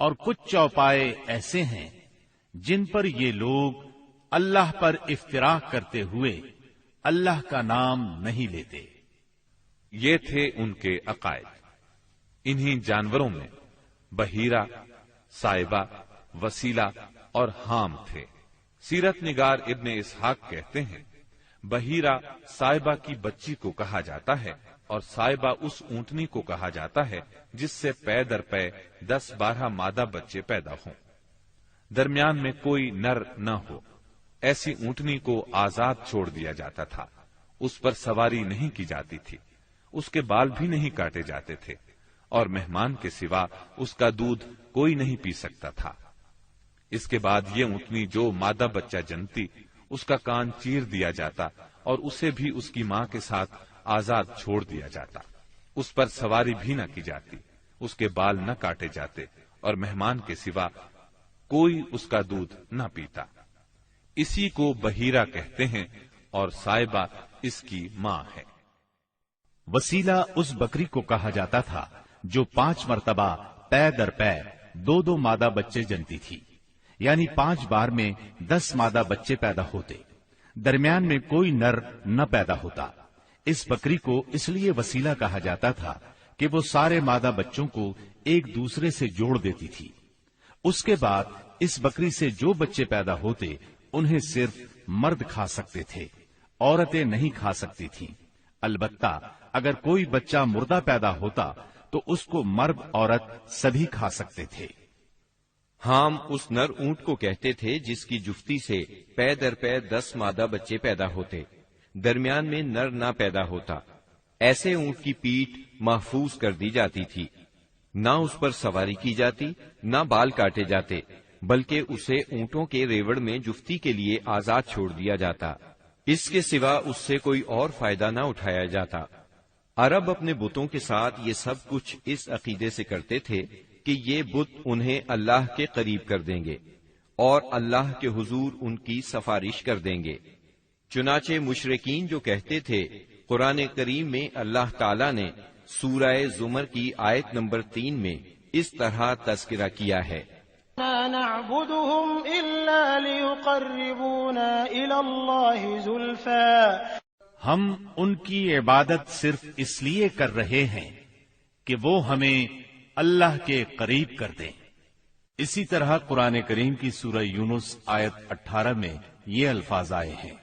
اور کچھ چوپائے ایسے ہیں جن پر یہ لوگ اللہ پر افتراء کرتے ہوئے اللہ کا نام نہیں لیتے۔
یہ تھے ان کے عقائد۔ انہی جانوروں میں بحیرہ، صائبہ، وسیلہ اور حام تھے۔ سیرت نگار ابن اسحاق کہتے ہیں بحیرہ صائبہ کی بچی کو کہا جاتا ہے اور صائبہ اس اونٹنی کو کہا جاتا ہے جس سے پے در پے 10-12 مادہ بچے پیدا ہوں، درمیان میں کوئی نر نہ ہو۔ ایسی اونٹنی کو آزاد چھوڑ دیا جاتا تھا، اس پر سواری نہیں کی جاتی تھی، اس کے بال بھی نہیں کاٹے جاتے تھے، اور مہمان کے سوا اس کا دودھ کوئی نہیں پی سکتا تھا۔ اس کے بعد یہ اونٹنی جو مادہ بچہ جنتی، اس کا کان چیر دیا جاتا اور اسے بھی اس کی ماں کے ساتھ آزاد چھوڑ دیا جاتا، اس پر سواری بھی نہ کی جاتی، اس کے بال نہ کاٹے جاتے، اور مہمان کے سوا کوئی اس کا دودھ نہ پیتا۔ اسی کو بحیرہ کہتے ہیں اور صائبہ اس کی ماں ہے۔
وسیلہ اس بکری کو کہا جاتا تھا جو 5 مرتبہ پے در پے 2 مادہ بچے جنتی تھی، یعنی 5 بار میں 10 مادہ بچے پیدا ہوتے، درمیان میں کوئی نر نہ پیدا ہوتا۔ اس بکری کو اس لیے وسیلہ کہا جاتا تھا کہ وہ سارے مادہ بچوں کو ایک دوسرے سے جوڑ دیتی تھی۔ اس کے بعد اس بکری سے جو بچے پیدا ہوتے انہیں صرف مرد کھا سکتے تھے، عورتیں نہیں کھا سکتی تھیں۔ البتہ اگر کوئی بچہ مردہ پیدا ہوتا تو اس کو مرد عورت سبھی کھا سکتے تھے۔
حام اس نر اونٹ کو کہتے تھے جس کی جفتی سے پے در پے 10 مادہ بچے پیدا ہوتے، درمیان میں نر نہ پیدا ہوتا۔ ایسے اونٹ کی پیٹھ محفوظ کر دی جاتی تھی، نہ اس پر سواری کی جاتی، نہ بال کاٹے جاتے، بلکہ اسے اونٹوں کے ریوڑ میں جفتی کے لیے آزاد چھوڑ دیا جاتا، اس کے سوا اس سے کوئی اور فائدہ نہ اٹھایا جاتا۔ عرب اپنے بتوں کے ساتھ یہ سب کچھ اس عقیدے سے کرتے تھے کہ یہ بت انہیں اللہ کے قریب کر دیں گے اور اللہ کے حضور ان کی سفارش کر دیں گے۔ چنانچہ مشرکین جو کہتے تھے، قرآن کریم میں اللہ تعالیٰ نے سورہ زمر کی آیت نمبر 3 میں اس طرح تذکرہ کیا ہے،
لا نعبدهم إلا ليقربونا إلى الله زلفى،
ہم ان کی عبادت صرف اس لیے کر رہے ہیں کہ وہ ہمیں اللہ کے قریب کر دیں۔ اسی طرح قرآن کریم کی سورہ یونس آیت 18 میں یہ الفاظ آئے ہیں،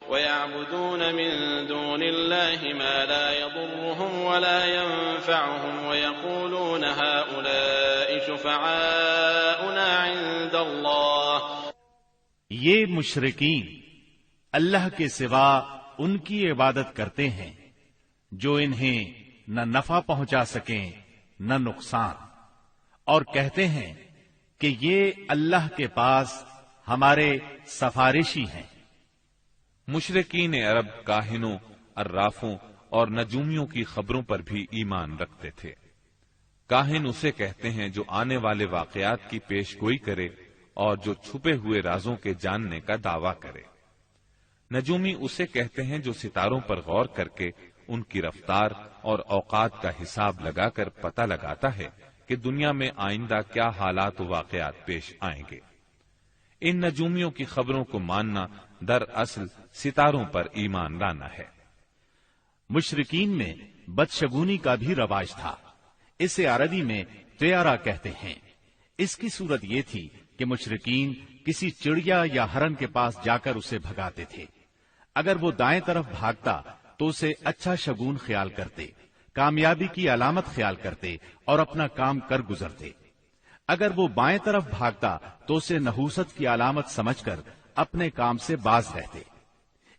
وَيَعْبُدُونَ مِن دُونِ اللَّهِ مَا لَا يَضُرُّهُمْ وَلَا يَنفَعُهُمْ وَيَقُولُونَ هَؤُلَاءِ شُفَعَاؤُنَا عِندَ اللَّهِ۔
یہ مشرکین اللہ کے سوا ان کی عبادت کرتے ہیں جو انہیں نہ نفع پہنچا سکیں نہ نقصان، اور کہتے ہیں کہ یہ اللہ کے پاس ہمارے سفارشی ہیں۔
مشرکین عرب کاہنوں، عرافوں اور نجومیوں کی خبروں پر بھی ایمان رکھتے تھے۔ کاہن اسے کہتے ہیں جو آنے والے واقعات کی پیش گوئی کرے اور جو چھپے ہوئے رازوں کے جاننے کا دعویٰ کرے۔ نجومی اسے کہتے ہیں جو ستاروں پر غور کر کے ان کی رفتار اور اوقات کا حساب لگا کر پتہ لگاتا ہے کہ دنیا میں آئندہ کیا حالات و واقعات پیش آئیں گے۔ ان نجومیوں کی خبروں کو ماننا دراصل ستاروں پر ایمان لانا ہے۔
مشرکین میں بدشگونی کا بھی رواج تھا، اسے عربی میں طیارہ کہتے ہیں۔ اس کی صورت یہ تھی کہ مشرکین کسی چڑیا یا ہرن کے پاس جا کر اسے بھگاتے تھے۔ اگر وہ دائیں طرف بھاگتا تو اسے اچھا شگون خیال کرتے، کامیابی کی علامت خیال کرتے اور اپنا کام کر گزرتے۔ اگر وہ بائیں طرف بھاگتا تو اسے نحوست کی علامت سمجھ کر اپنے کام سے باز رہتے۔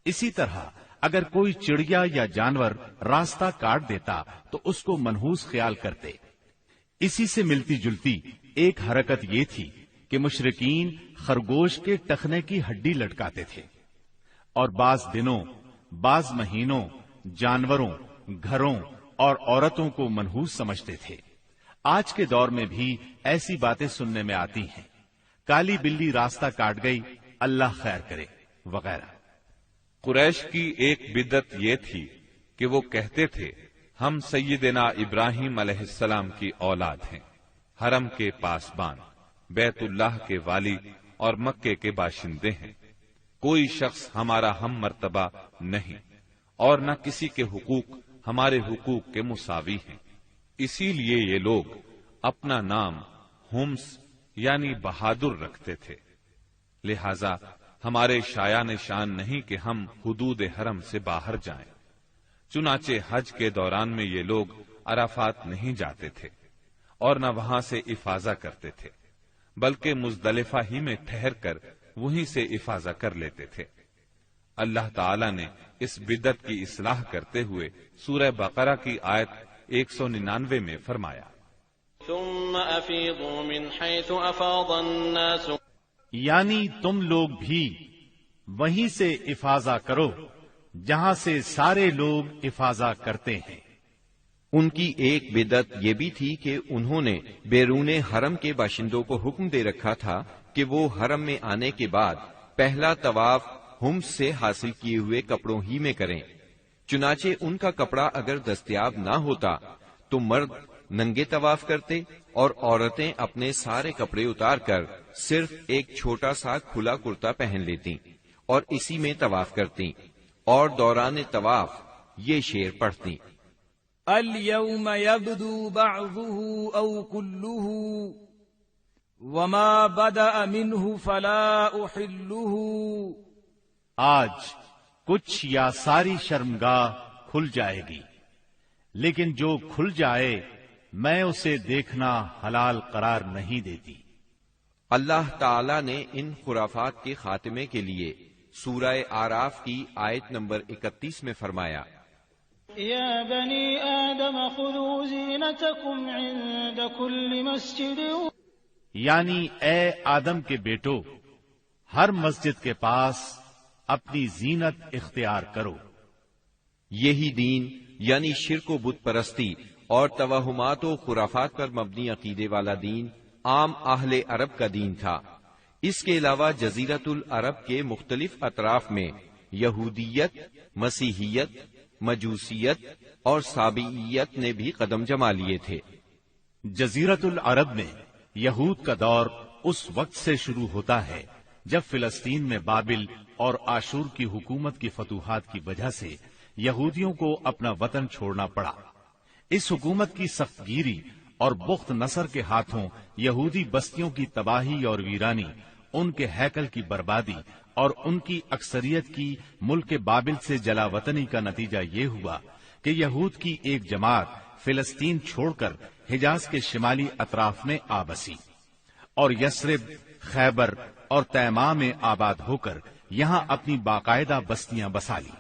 اسی طرح اگر کوئی چڑیا یا جانور راستہ کاٹ دیتا تو اس کو منحوس خیال کرتے۔ اسی سے ملتی جلتی ایک حرکت یہ تھی کہ مشرکین خرگوش کے ٹخنے کی ہڈی لٹکاتے تھے اور بعض دنوں، بعض مہینوں، جانوروں، گھروں اور عورتوں کو منحوس سمجھتے تھے۔ آج کے دور میں بھی ایسی باتیں سننے میں آتی ہیں، کالی بلی راستہ کاٹ گئی، اللہ خیر کرے وغیرہ۔
قریش کی ایک بدعت یہ تھی کہ وہ کہتے تھے ہم سیدنا ابراہیم علیہ السلام کی اولاد ہیں۔ حرم کے پاسبان، بیت اللہ کے والی اور مکے کے باشندے ہیں۔ کوئی شخص ہمارا ہم مرتبہ نہیں اور نہ کسی کے حقوق ہمارے حقوق کے مساوی ہیں۔ اسی لیے یہ لوگ اپنا نام ہمس یعنی بہادر رکھتے تھے، لہذا ہمارے شایان شان نہیں کہ ہم حدود حرم سے باہر جائیں۔ چنانچہ حج کے دوران میں یہ لوگ عرفات نہیں جاتے تھے اور نہ وہاں سے افاضہ کرتے تھے، بلکہ مزدلفہ ہی میں ٹھہر کر وہیں سے افاضہ کر لیتے تھے۔ اللہ تعالی نے اس بدعت کی اصلاح کرتے ہوئے سورہ بقرہ کی آیت 199 میں فرمایا،
ثم افیضوا من حیث افاض الناس،
یعنی تم لوگ بھی وہیں سے افاضہ کرو جہاں سے سارے لوگ افاضہ کرتے ہیں۔
ان کی ایک بدعت یہ بھی تھی کہ انہوں نے بیرون حرم کے باشندوں کو حکم دے رکھا تھا کہ وہ حرم میں آنے کے بعد پہلا طواف ہمس سے حاصل کیے ہوئے کپڑوں ہی میں کریں۔ چنانچہ ان کا کپڑا اگر دستیاب نہ ہوتا تو مرد ننگے طواف کرتے اور عورتیں اپنے سارے کپڑے اتار کر صرف ایک چھوٹا سا کھلا کرتا پہن لیتی اور اسی میں طواف کرتی اور دوران طواف یہ شعر پڑھتی،
اليوم يبدو بعضه أو كله وما بدأ منه فلا أحله،
آج کچھ یا ساری شرمگاہ کھل جائے گی، لیکن جو کھل جائے میں اسے دیکھنا حلال قرار نہیں دیتی۔
اللہ تعالی نے ان خرافات کے خاتمے کے لیے سورہ آراف کی آیت نمبر 31 میں فرمایا،
یا بنی آدم خذوا زینتکم عند کل مسجد،
یعنی اے آدم کے بیٹو، ہر مسجد کے پاس اپنی زینت اختیار کرو۔
یہی دین یعنی شرک و بت پرستی اور توہمات و خرافات پر مبنی عقیدے والا دین عام اہل عرب کا دین تھا۔ اس کے علاوہ جزیرت العرب کے مختلف اطراف میں یہودیت، مسیحیت، مجوسیت اور سابعیت نے بھی قدم جما لیے تھے۔
جزیرت العرب میں یہود کا دور اس وقت سے شروع ہوتا ہے جب فلسطین میں بابل اور آشور کی حکومت کی فتوحات کی وجہ سے یہودیوں کو اپنا وطن چھوڑنا پڑا۔ اس حکومت کی سخت گیری اور بخت نصر کے ہاتھوں یہودی بستیوں کی تباہی اور ویرانی، ان کے ہیکل کی بربادی اور ان کی اکثریت کی ملک بابل سے جلا وطنی کا نتیجہ یہ ہوا کہ یہود کی ایک جماعت فلسطین چھوڑ کر حجاز کے شمالی اطراف میں آ بسی اور یثرب، خیبر اور تیماء میں آباد ہو کر یہاں اپنی باقاعدہ بستیاں بسا لی،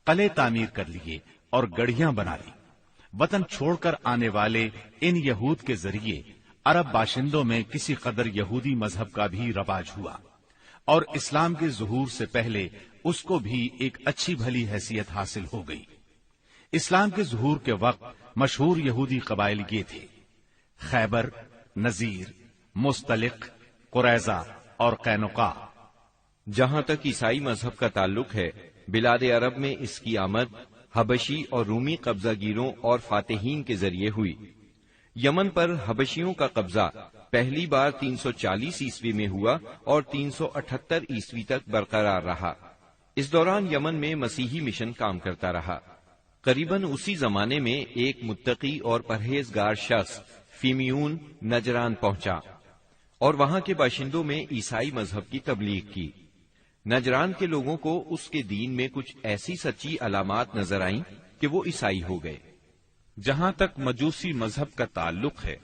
قلعے تعمیر کر لیے اور گڑھیاں بنا لی۔ وطن چھوڑ کر آنے والے ان یہود کے ذریعے عرب باشندوں میں کسی قدر یہودی مذہب کا بھی رواج ہوا اور اسلام کے ظہور سے پہلے اس کو بھی ایک اچھی بھلی حیثیت حاصل ہو گئی۔ اسلام کے ظہور کے وقت مشہور یہودی قبائل یہ تھے: خیبر، نذیر، مستلق، قریظہ اور قینقاع۔
جہاں تک عیسائی مذہب کا تعلق ہے، بلاد عرب میں اس کی آمد حبشی اور رومی قبضہ گیروں اور فاتحین کے ذریعے ہوئی۔ یمن پر حبشیوں کا قبضہ پہلی بار 340 عیسوی میں ہوا اور 378 عیسوی تک برقرار رہا۔ اس دوران یمن میں مسیحی مشن کام کرتا رہا۔ قریباً اسی زمانے میں ایک متقی اور پرہیزگار شخص فیمیون نجران پہنچا اور وہاں کے باشندوں میں عیسائی مذہب کی تبلیغ کی۔ نجران کے لوگوں کو اس کے دین میں کچھ ایسی سچی علامات نظر آئیں کہ وہ عیسائی ہو گئے۔
جہاں تک مجوسی مذہب کا تعلق ہے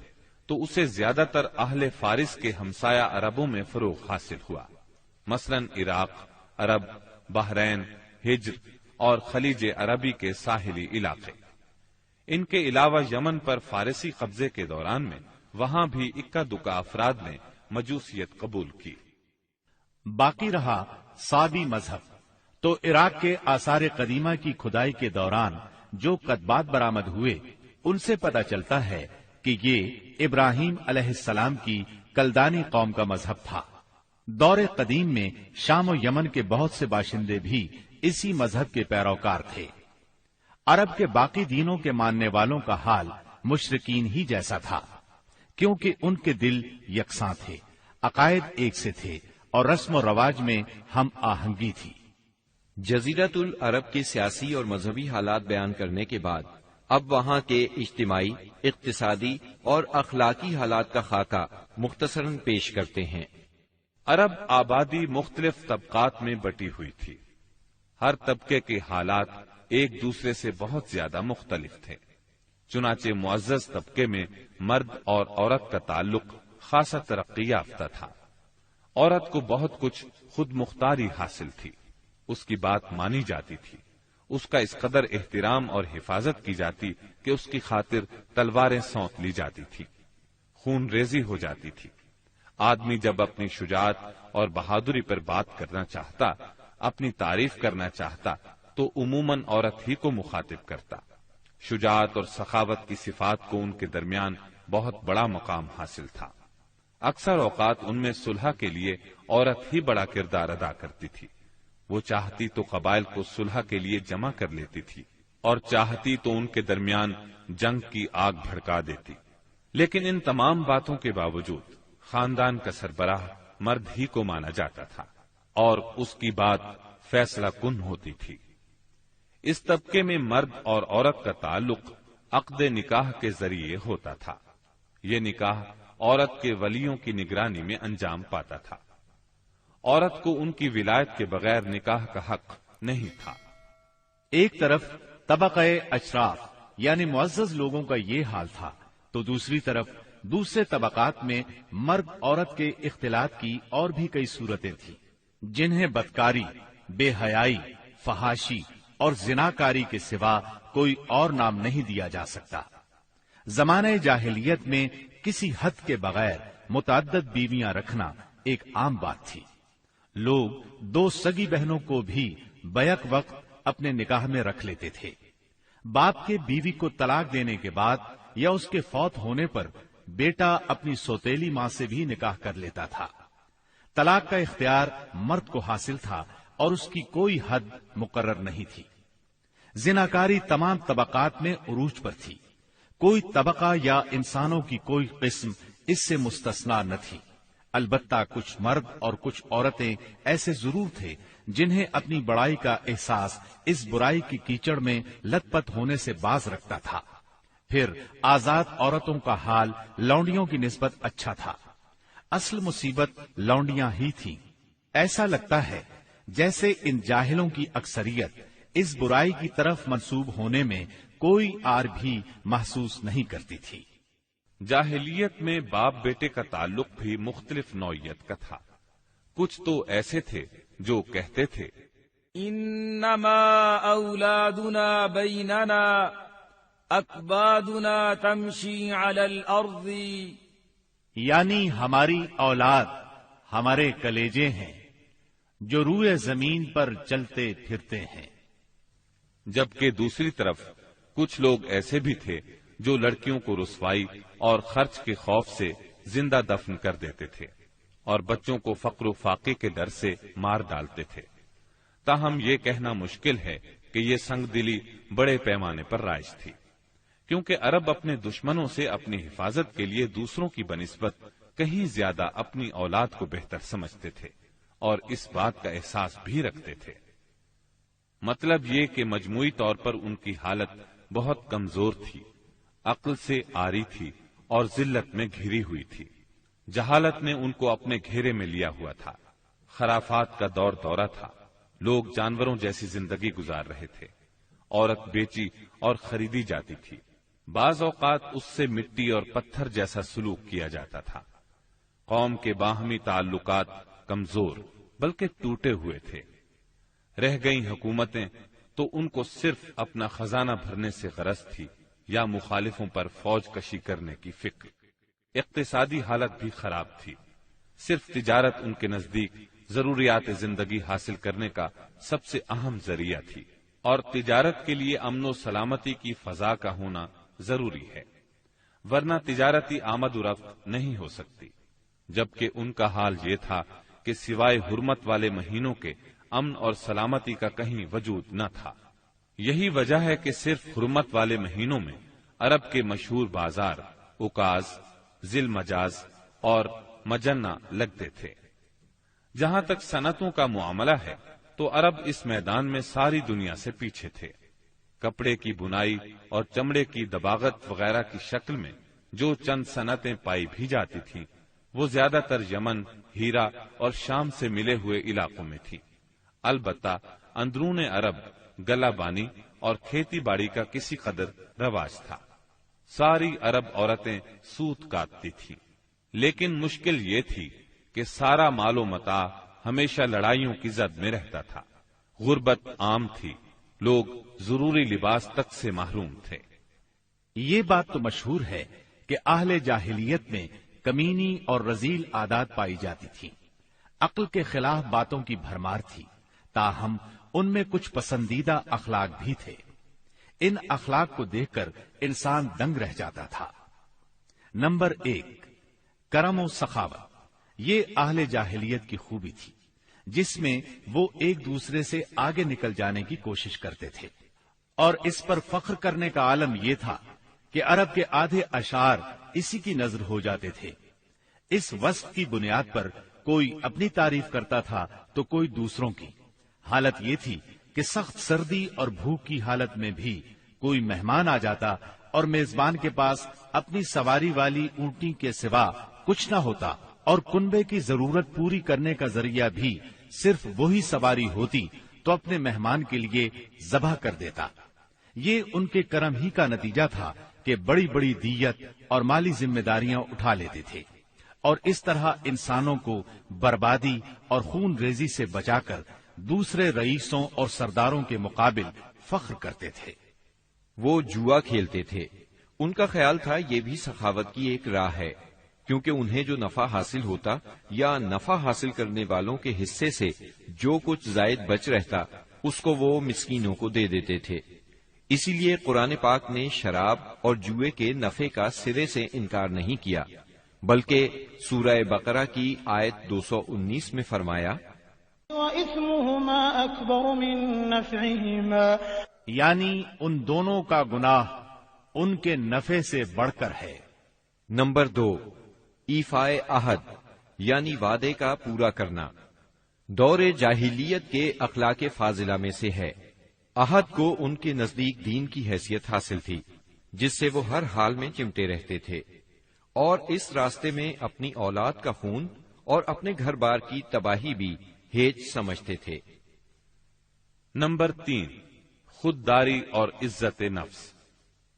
تو اسے زیادہ تر اہل فارس کے ہمسایہ عربوں میں فروغ حاصل ہوا، مثلا عراق، عرب، بحرین، ہجر اور خلیج عربی کے ساحلی علاقے۔ ان کے علاوہ یمن پر فارسی قبضے کے دوران میں وہاں بھی اکا دکا افراد نے مجوسیت قبول کی۔
باقی رہا سابی مذہب، تو عراق کے آثار قدیمہ کی کھدائی کے دوران جو کتبات برآمد ہوئے ان سے پتہ چلتا ہے کہ یہ ابراہیم علیہ السلام کی کلدانی قوم کا مذہب تھا۔ دور قدیم میں شام و یمن کے بہت سے باشندے بھی اسی مذہب کے پیروکار تھے۔ عرب کے باقی دینوں کے ماننے والوں کا حال مشرکین ہی جیسا تھا۔ کیونکہ ان کے دل یکساں تھے، عقائد ایک سے تھے اور رسم و رواج میں ہم آہنگی تھی۔
جزیرۃ العرب کے سیاسی اور مذہبی حالات بیان کرنے کے بعد اب وہاں کے اجتماعی، اقتصادی اور اخلاقی حالات کا خاکہ مختصراً پیش کرتے ہیں۔
عرب آبادی مختلف طبقات میں بٹی ہوئی تھی۔ ہر طبقے کے حالات ایک دوسرے سے بہت زیادہ مختلف تھے۔ چنانچہ معزز طبقے میں مرد اور عورت کا تعلق خاصا ترقی یافتہ تھا۔ عورت کو بہت کچھ خود مختاری حاصل تھی، اس کی بات مانی جاتی تھی، اس کا اس قدر احترام اور حفاظت کی جاتی کہ اس کی خاطر تلواریں سونت لی جاتی تھی، خون ریزی ہو جاتی تھی۔ آدمی جب اپنی شجاعت اور بہادری پر بات کرنا چاہتا، اپنی تعریف کرنا چاہتا تو عموماً عورت ہی کو مخاطب کرتا۔ شجاعت اور سخاوت کی صفات کو ان کے درمیان بہت بڑا مقام حاصل تھا۔ اکثر اوقات ان میں صلح کے لیے عورت ہی بڑا کردار ادا کرتی تھی۔ وہ چاہتی تو قبائل کو صلح کے لیے جمع کر لیتی تھی اور چاہتی تو ان کے درمیان جنگ کی آگ بھڑکا دیتی۔ لیکن ان تمام باتوں کے باوجود خاندان کا سربراہ مرد ہی کو مانا جاتا تھا اور اس کی بات فیصلہ کن ہوتی تھی۔ اس طبقے میں مرد اور عورت کا تعلق عقد نکاح کے ذریعے ہوتا تھا۔ یہ نکاح عورت کے ولیوں کی نگرانی میں انجام پاتا تھا۔ عورت کو ان کی ولایت کے بغیر نکاح کا حق نہیں تھا۔
ایک طرف طبقہ اشراف یعنی معزز لوگوں کا یہ حال تھا تو دوسری طرف دوسرے طبقات میں مرد عورت کے اختلاط کی اور بھی کئی صورتیں تھیں، جنہیں بدکاری، بے حیائی، فحاشی اور زناکاری کے سوا کوئی اور نام نہیں دیا جا سکتا۔ زمانہ جاہلیت میں کسی حد کے بغیر متعدد بیویاں رکھنا ایک عام بات تھی۔ لوگ دو سگی بہنوں کو بھی بیک وقت اپنے نکاح میں رکھ لیتے تھے۔ باپ کے بیوی کو طلاق دینے کے بعد یا اس کے فوت ہونے پر بیٹا اپنی سوتیلی ماں سے بھی نکاح کر لیتا تھا۔ طلاق کا اختیار مرد کو حاصل تھا اور اس کی کوئی حد مقرر نہیں تھی۔ زناکاری تمام طبقات میں عروج پر تھی، کوئی طبقہ یا انسانوں کی کوئی قسم اس سے مستثنا نہ تھی۔ البتہ کچھ مرد اور کچھ عورتیں ایسے ضرور تھے جنہیں اپنی بڑائی کا احساس اس برائی کی کیچڑ میں لت پت ہونے سے باز رکھتا تھا۔ پھر آزاد عورتوں کا حال لونڈیوں کی نسبت اچھا تھا۔ اصل مصیبت لونڈیاں ہی تھیں۔ ایسا لگتا ہے جیسے ان جاہلوں کی اکثریت اس برائی کی طرف منسوب ہونے میں کوئی آر بھی محسوس نہیں کرتی تھی۔
جاہلیت میں باپ بیٹے کا تعلق بھی مختلف نوعیت کا تھا۔ کچھ تو ایسے تھے جو کہتے تھے
انما اولادنا بیننا اکبادنا تمشی علی الارض،
یعنی ہماری اولاد ہمارے کلیجے ہیں جو روئے زمین پر چلتے پھرتے ہیں۔
جبکہ دوسری طرف کچھ لوگ ایسے بھی تھے جو لڑکیوں کو رسوائی اور خرچ کے خوف سے زندہ دفن کر دیتے تھے اور بچوں کو فقر و فاقے کے ڈر سے مار ڈالتے تھے۔ تاہم یہ کہنا مشکل ہے کہ یہ سنگ دلی بڑے پیمانے پر رائج تھی، کیونکہ عرب اپنے دشمنوں سے اپنی حفاظت کے لیے دوسروں کی بنسبت کہیں زیادہ اپنی اولاد کو بہتر سمجھتے تھے اور اس بات کا احساس بھی رکھتے تھے۔ مطلب یہ کہ مجموعی طور پر ان کی حالت بہت کمزور تھی، عقل سے عاری تھی اور ذلت میں گھری ہوئی تھی۔ جہالت نے ان کو اپنے گھیرے میں لیا ہوا تھا۔ خرافات کا دور دورہ تھا، لوگ جانوروں جیسی زندگی گزار رہے تھے۔ عورت بیچی اور خریدی جاتی تھی، بعض اوقات اس سے مٹی اور پتھر جیسا سلوک کیا جاتا تھا۔ قوم کے باہمی تعلقات کمزور بلکہ ٹوٹے ہوئے تھے۔ رہ گئیں حکومتیں تو ان کو صرف اپنا خزانہ بھرنے سے غرض تھی یا مخالفوں پر فوج کشی کرنے کی فکر۔ اقتصادی حالت بھی خراب تھی، صرف تجارت ان کے نزدیک ضروریات زندگی حاصل کرنے کا سب سے اہم ذریعہ تھی، اور تجارت کے لیے امن و سلامتی کی فضا کا ہونا ضروری ہے، ورنہ تجارتی آمد و رفت نہیں ہو سکتی۔ جبکہ ان کا حال یہ تھا کہ سوائے حرمت والے مہینوں کے امن اور سلامتی کا کہیں وجود نہ تھا۔ یہی وجہ ہے کہ صرف حرمت والے مہینوں میں عرب کے مشہور بازار، عکاظ، ذیل مجاز اور مجنہ لگتے تھے۔ جہاں تک صنعتوں کا معاملہ ہے تو عرب اس میدان میں ساری دنیا سے پیچھے تھے۔ کپڑے کی بنائی اور چمڑے کی دباغت وغیرہ کی شکل میں جو چند صنعتیں پائی بھی جاتی تھیں وہ زیادہ تر یمن، ہیرا اور شام سے ملے ہوئے علاقوں میں تھی۔ البتہ اندرون عرب گلہ بانی اور کھیتی باڑی کا کسی قدر رواج تھا۔ ساری عرب عورتیں سوت کاٹتی تھیں، لیکن مشکل یہ تھی کہ سارا مال و متاع ہمیشہ لڑائیوں کی زد میں رہتا تھا۔ غربت عام تھی، لوگ ضروری لباس تک سے محروم تھے۔
یہ بات تو مشہور ہے کہ اہل جاہلیت میں کمینی اور رذیل عادات پائی جاتی تھی، عقل کے خلاف باتوں کی بھرمار تھی، تاہم ان میں کچھ پسندیدہ اخلاق بھی تھے۔ ان اخلاق کو دیکھ کر انسان دنگ رہ جاتا تھا۔ نمبر 1، کرم و سخاوت۔ یہ اہل جاہلیت کی خوبی تھی جس میں وہ ایک دوسرے سے آگے نکل جانے کی کوشش کرتے تھے، اور اس پر فخر کرنے کا عالم یہ تھا کہ عرب کے آدھے اشعار اسی کی نظر ہو جاتے تھے۔ اس وصف کی بنیاد پر کوئی اپنی تعریف کرتا تھا تو کوئی دوسروں کی۔ حالت یہ تھی کہ سخت سردی اور بھوک کی حالت میں بھی کوئی مہمان آ جاتا اور میزبان کے پاس اپنی سواری والی اونٹی کے سوا کچھ نہ ہوتا، اور کنبے کی ضرورت پوری کرنے کا ذریعہ بھی صرف وہی سواری ہوتی تو اپنے مہمان کے لیے ذبح کر دیتا۔ یہ ان کے کرم ہی کا نتیجہ تھا کہ بڑی بڑی دیت اور مالی ذمہ داریاں اٹھا لیتے تھے، اور اس طرح انسانوں کو بربادی اور خون ریزی سے بچا کر دوسرے رئیسوں اور سرداروں کے مقابل فخر کرتے تھے۔
وہ جوا کھیلتے تھے۔ ان کا خیال تھا یہ بھی سخاوت کی ایک راہ ہے، کیونکہ انہیں جو نفع حاصل ہوتا یا نفع حاصل کرنے والوں کے حصے سے جو کچھ زائد بچ رہتا اس کو وہ مسکینوں کو دے دیتے تھے۔ اسی لیے قرآن پاک نے شراب اور جوئے کے نفع کا سرے سے انکار نہیں کیا، بلکہ سورہ بقرہ کی آیت 219 میں فرمایا،
وَإِثْمُهُمَا أَكْبَرُ مِن نَّفْعِهِمَا،
یعنی ان دونوں کا گناہ ان کے نفع سے بڑھ کر ہے۔
نمبر 2، ایفائے عہد یعنی وعدے کا پورا کرنا۔ دور جاہلیت کے اخلاق فاضلہ میں سے ہے۔ عہد کو ان کے نزدیک دین کی حیثیت حاصل تھی، جس سے وہ ہر حال میں چمٹے رہتے تھے، اور اس راستے میں اپنی اولاد کا خون اور اپنے گھر بار کی تباہی بھی ہیج سمجھتے تھے۔
نمبر 3، خودداری اور عزت نفس۔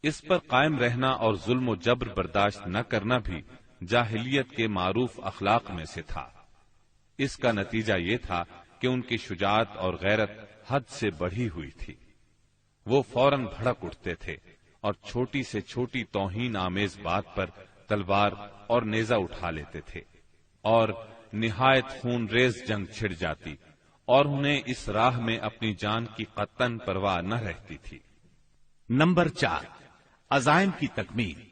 اس پر قائم رہنا اور ظلم و جبر برداشت نہ کرنا بھی جاہلیت کے معروف اخلاق میں سے تھا۔ اس کا نتیجہ یہ تھا کہ ان کی شجاعت اور غیرت حد سے بڑھی ہوئی تھی۔ وہ فوراً بھڑک اٹھتے تھے اور چھوٹی سے چھوٹی توہین آمیز بات پر تلوار اور نیزہ اٹھا لیتے تھے، اور نہایت خون ریز جنگ چھڑ جاتی اور انہیں اس راہ میں اپنی جان کی قطعاً پرواہ نہ رہتی تھی۔
نمبر 4، عزائم کی تکمیل۔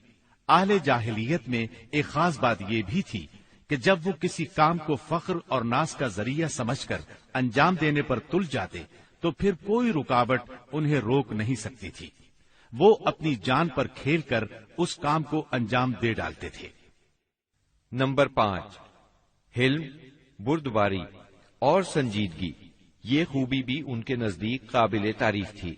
اہل جاہلیت میں ایک خاص بات یہ بھی تھی کہ جب وہ کسی کام کو فخر اور ناز کا ذریعہ سمجھ کر انجام دینے پر تل جاتے تو پھر کوئی رکاوٹ انہیں روک نہیں سکتی تھی۔ وہ اپنی جان پر کھیل کر اس کام کو انجام دے ڈالتے تھے۔
نمبر 5، حلم، بردباری اور سنجیدگی۔ یہ خوبی بھی ان کے نزدیک قابل تعریف تھی،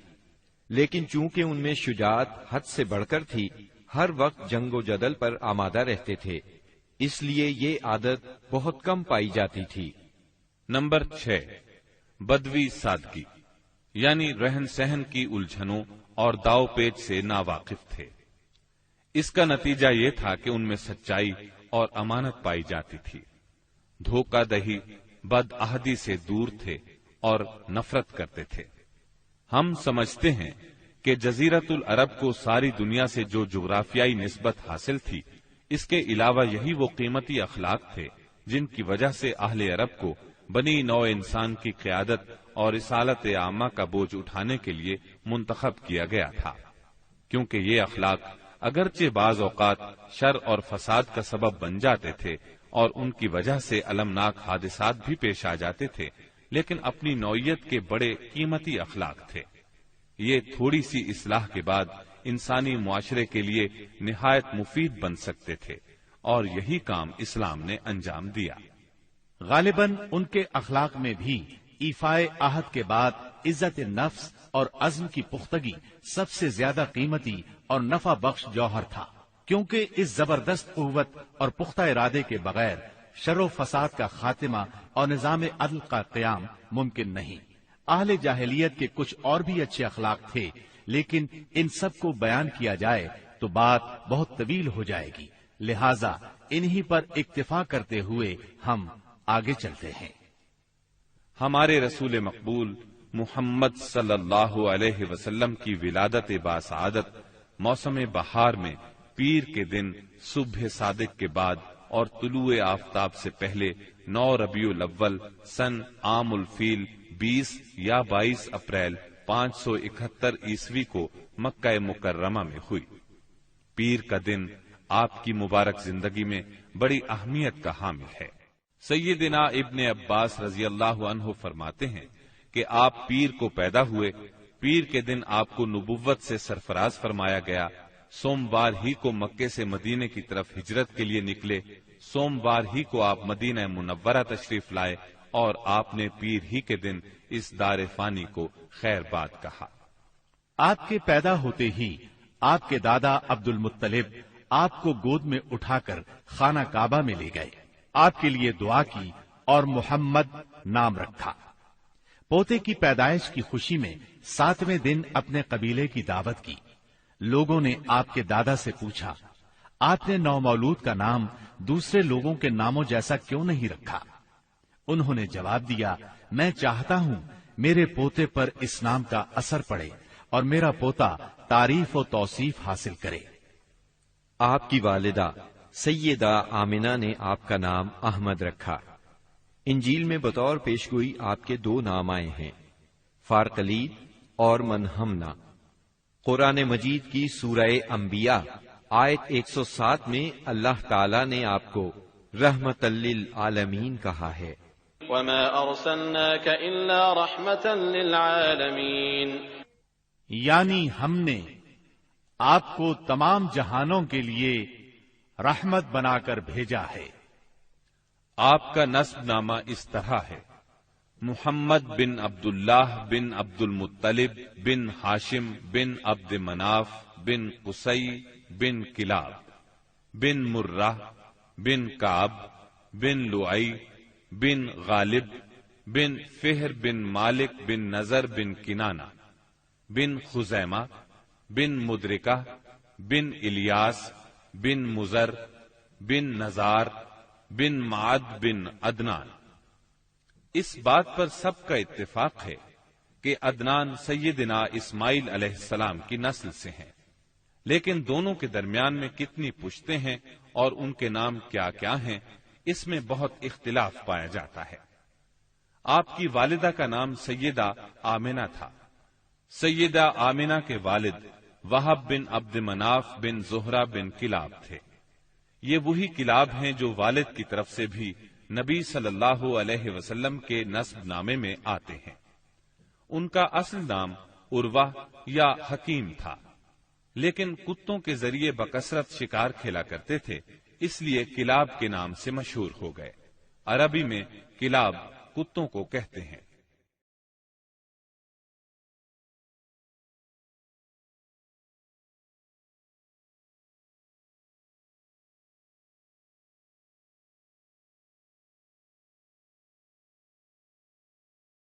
لیکن چونکہ ان میں شجاعت حد سے بڑھ کر تھی، ہر وقت جنگ و جدل پر آمادہ رہتے تھے، اس لیے یہ عادت بہت کم پائی جاتی تھی۔
نمبر 6، بدوی سادگی، یعنی رہن سہن کی الجھنوں اور داؤ پیچ سے ناواقف تھے۔ اس کا نتیجہ یہ تھا کہ ان میں سچائی اور امانت پائی جاتی تھی۔ دھوکہ دہی، بد عہدی سے دور تھے اور نفرت کرتے تھے۔ ہم سمجھتے ہیں کہ جزیرت العرب کو ساری دنیا سے جو جغرافیائی نسبت حاصل تھی، اس کے علاوہ یہی وہ قیمتی اخلاق تھے جن کی وجہ سے اہل عرب کو بنی نوع انسان کی قیادت اور رسالت عامہ کا بوجھ اٹھانے کے لیے منتخب کیا گیا تھا، کیونکہ یہ اخلاق اگرچہ بعض اوقات شر اور فساد کا سبب بن جاتے تھے اور ان کی وجہ سے المناک حادثات بھی پیش آ جاتے تھے، لیکن اپنی نوعیت کے بڑے قیمتی اخلاق تھے۔ یہ تھوڑی سی اصلاح کے بعد انسانی معاشرے کے لیے نہایت مفید بن سکتے تھے اور یہی کام اسلام نے انجام دیا۔
غالباً ان کے اخلاق میں بھی ایفائے عہد کے بعد عزت نفس اور عزم کی پختگی سب سے زیادہ قیمتی اور نفع بخش جوہر تھا، کیونکہ اس زبردست قوت اور پختہ ارادے کے بغیر شر و فساد کا خاتمہ اور نظام عدل کا قیام ممکن نہیں۔ اہل جاہلیت کے کچھ اور بھی اچھے اخلاق تھے، لیکن ان سب کو بیان کیا جائے تو بات بہت طویل ہو جائے گی، لہذا انہی پر اکتفا کرتے ہوئے ہم آگے چلتے ہیں۔
ہمارے رسول مقبول محمد صلی اللہ علیہ وسلم کی ولادت باسعادت موسم بہار میں پیر کے دن صبح صادق کے بعد اور طلوع آفتاب سے پہلے 9 ربیع الاول سن عام الفیل 20 یا 22 اپریل 571 عیسوی کو مکہ مکرمہ میں ہوئی۔ پیر کا دن آپ کی مبارک زندگی میں بڑی اہمیت کا حامل ہے۔ سیدنا ابن عباس رضی اللہ عنہ فرماتے ہیں کہ آپ پیر کو پیدا ہوئے، پیر کے دن آپ کو نبوت سے سرفراز فرمایا گیا، سوموار ہی کو مکے سے مدینے کی طرف ہجرت کے لیے نکلے، سوموار ہی کو آپ مدینہ منورہ تشریف لائے اور آپ نے پیر ہی کے دن اس دار فانی کو خیر باد کہا۔
آپ کے پیدا ہوتے ہی آپ کے دادا عبد المطلب آپ کو گود میں اٹھا کر خانہ کعبہ میں لے گئے، آپ کے لیے دعا کی اور محمد نام رکھا۔ پوتے کی پیدائش کی خوشی میں 7ویں دن اپنے قبیلے کی دعوت کی۔ لوگوں نے آپ کے دادا سے پوچھا، آپ نے نومولود کا نام دوسرے لوگوں کے ناموں جیسا کیوں نہیں رکھا؟ انہوں نے جواب دیا، میں چاہتا ہوں میرے پوتے پر اس نام کا اثر پڑے اور میرا پوتا تعریف و توصیف حاصل کرے۔
آپ کی والدہ سیدہ آمنہ نے آپ کا نام احمد رکھا۔ انجیل میں بطور پیشگوئی آپ کے 2 نام آئے ہیں، فارقلید اور منہمنا۔ قرآن مجید کی سورہ انبیاء آیت 107 میں اللہ تعالی نے آپ کو رحمت للعالمین کہا ہے۔
وَمَا أَرْسَلْنَاكَ إِلَّا رَحْمَةً لِلْعَالَمِينَ،
یعنی ہم نے آپ کو تمام جہانوں کے لیے رحمت بنا کر بھیجا ہے۔
آپ کا نسب نامہ اس طرح ہے، محمد بن عبداللہ بن عبد المطلب بن ہاشم بن عبد مناف بن قصی بن کلاب بن مرہ بن کعب بن لعی بن غالب بن فہر بن مالک بن نظر بن کنانہ بن خزیمہ بن مدرکہ بن الیاس بن مزر بن نزار بن معد بن عدنان۔ اس بات پر سب کا اتفاق ہے کہ عدنان سیدنا اسماعیل علیہ السلام کی نسل سے ہیں، لیکن دونوں کے درمیان میں کتنی پشتیں ہیں اور ان کے نام کیا کیا ہیں، اس میں بہت اختلاف پایا جاتا ہے۔ آپ کی والدہ کا نام سیدہ آمنہ تھا۔ سیدہ آمنہ کے والد وہب بن عبد مناف بن زہرہ بن کلاب تھے۔ یہ وہی کلاب ہیں جو والد کی طرف سے بھی نبی صلی اللہ علیہ وسلم کے نسب نامے میں آتے ہیں۔ ان کا اصل نام عروہ یا حکیم تھا، لیکن کتوں کے ذریعے بکثرت شکار کھیلا کرتے تھے، اس لیے کلاب کے نام سے مشہور ہو گئے۔ عربی میں کلاب کتوں کو کہتے ہیں۔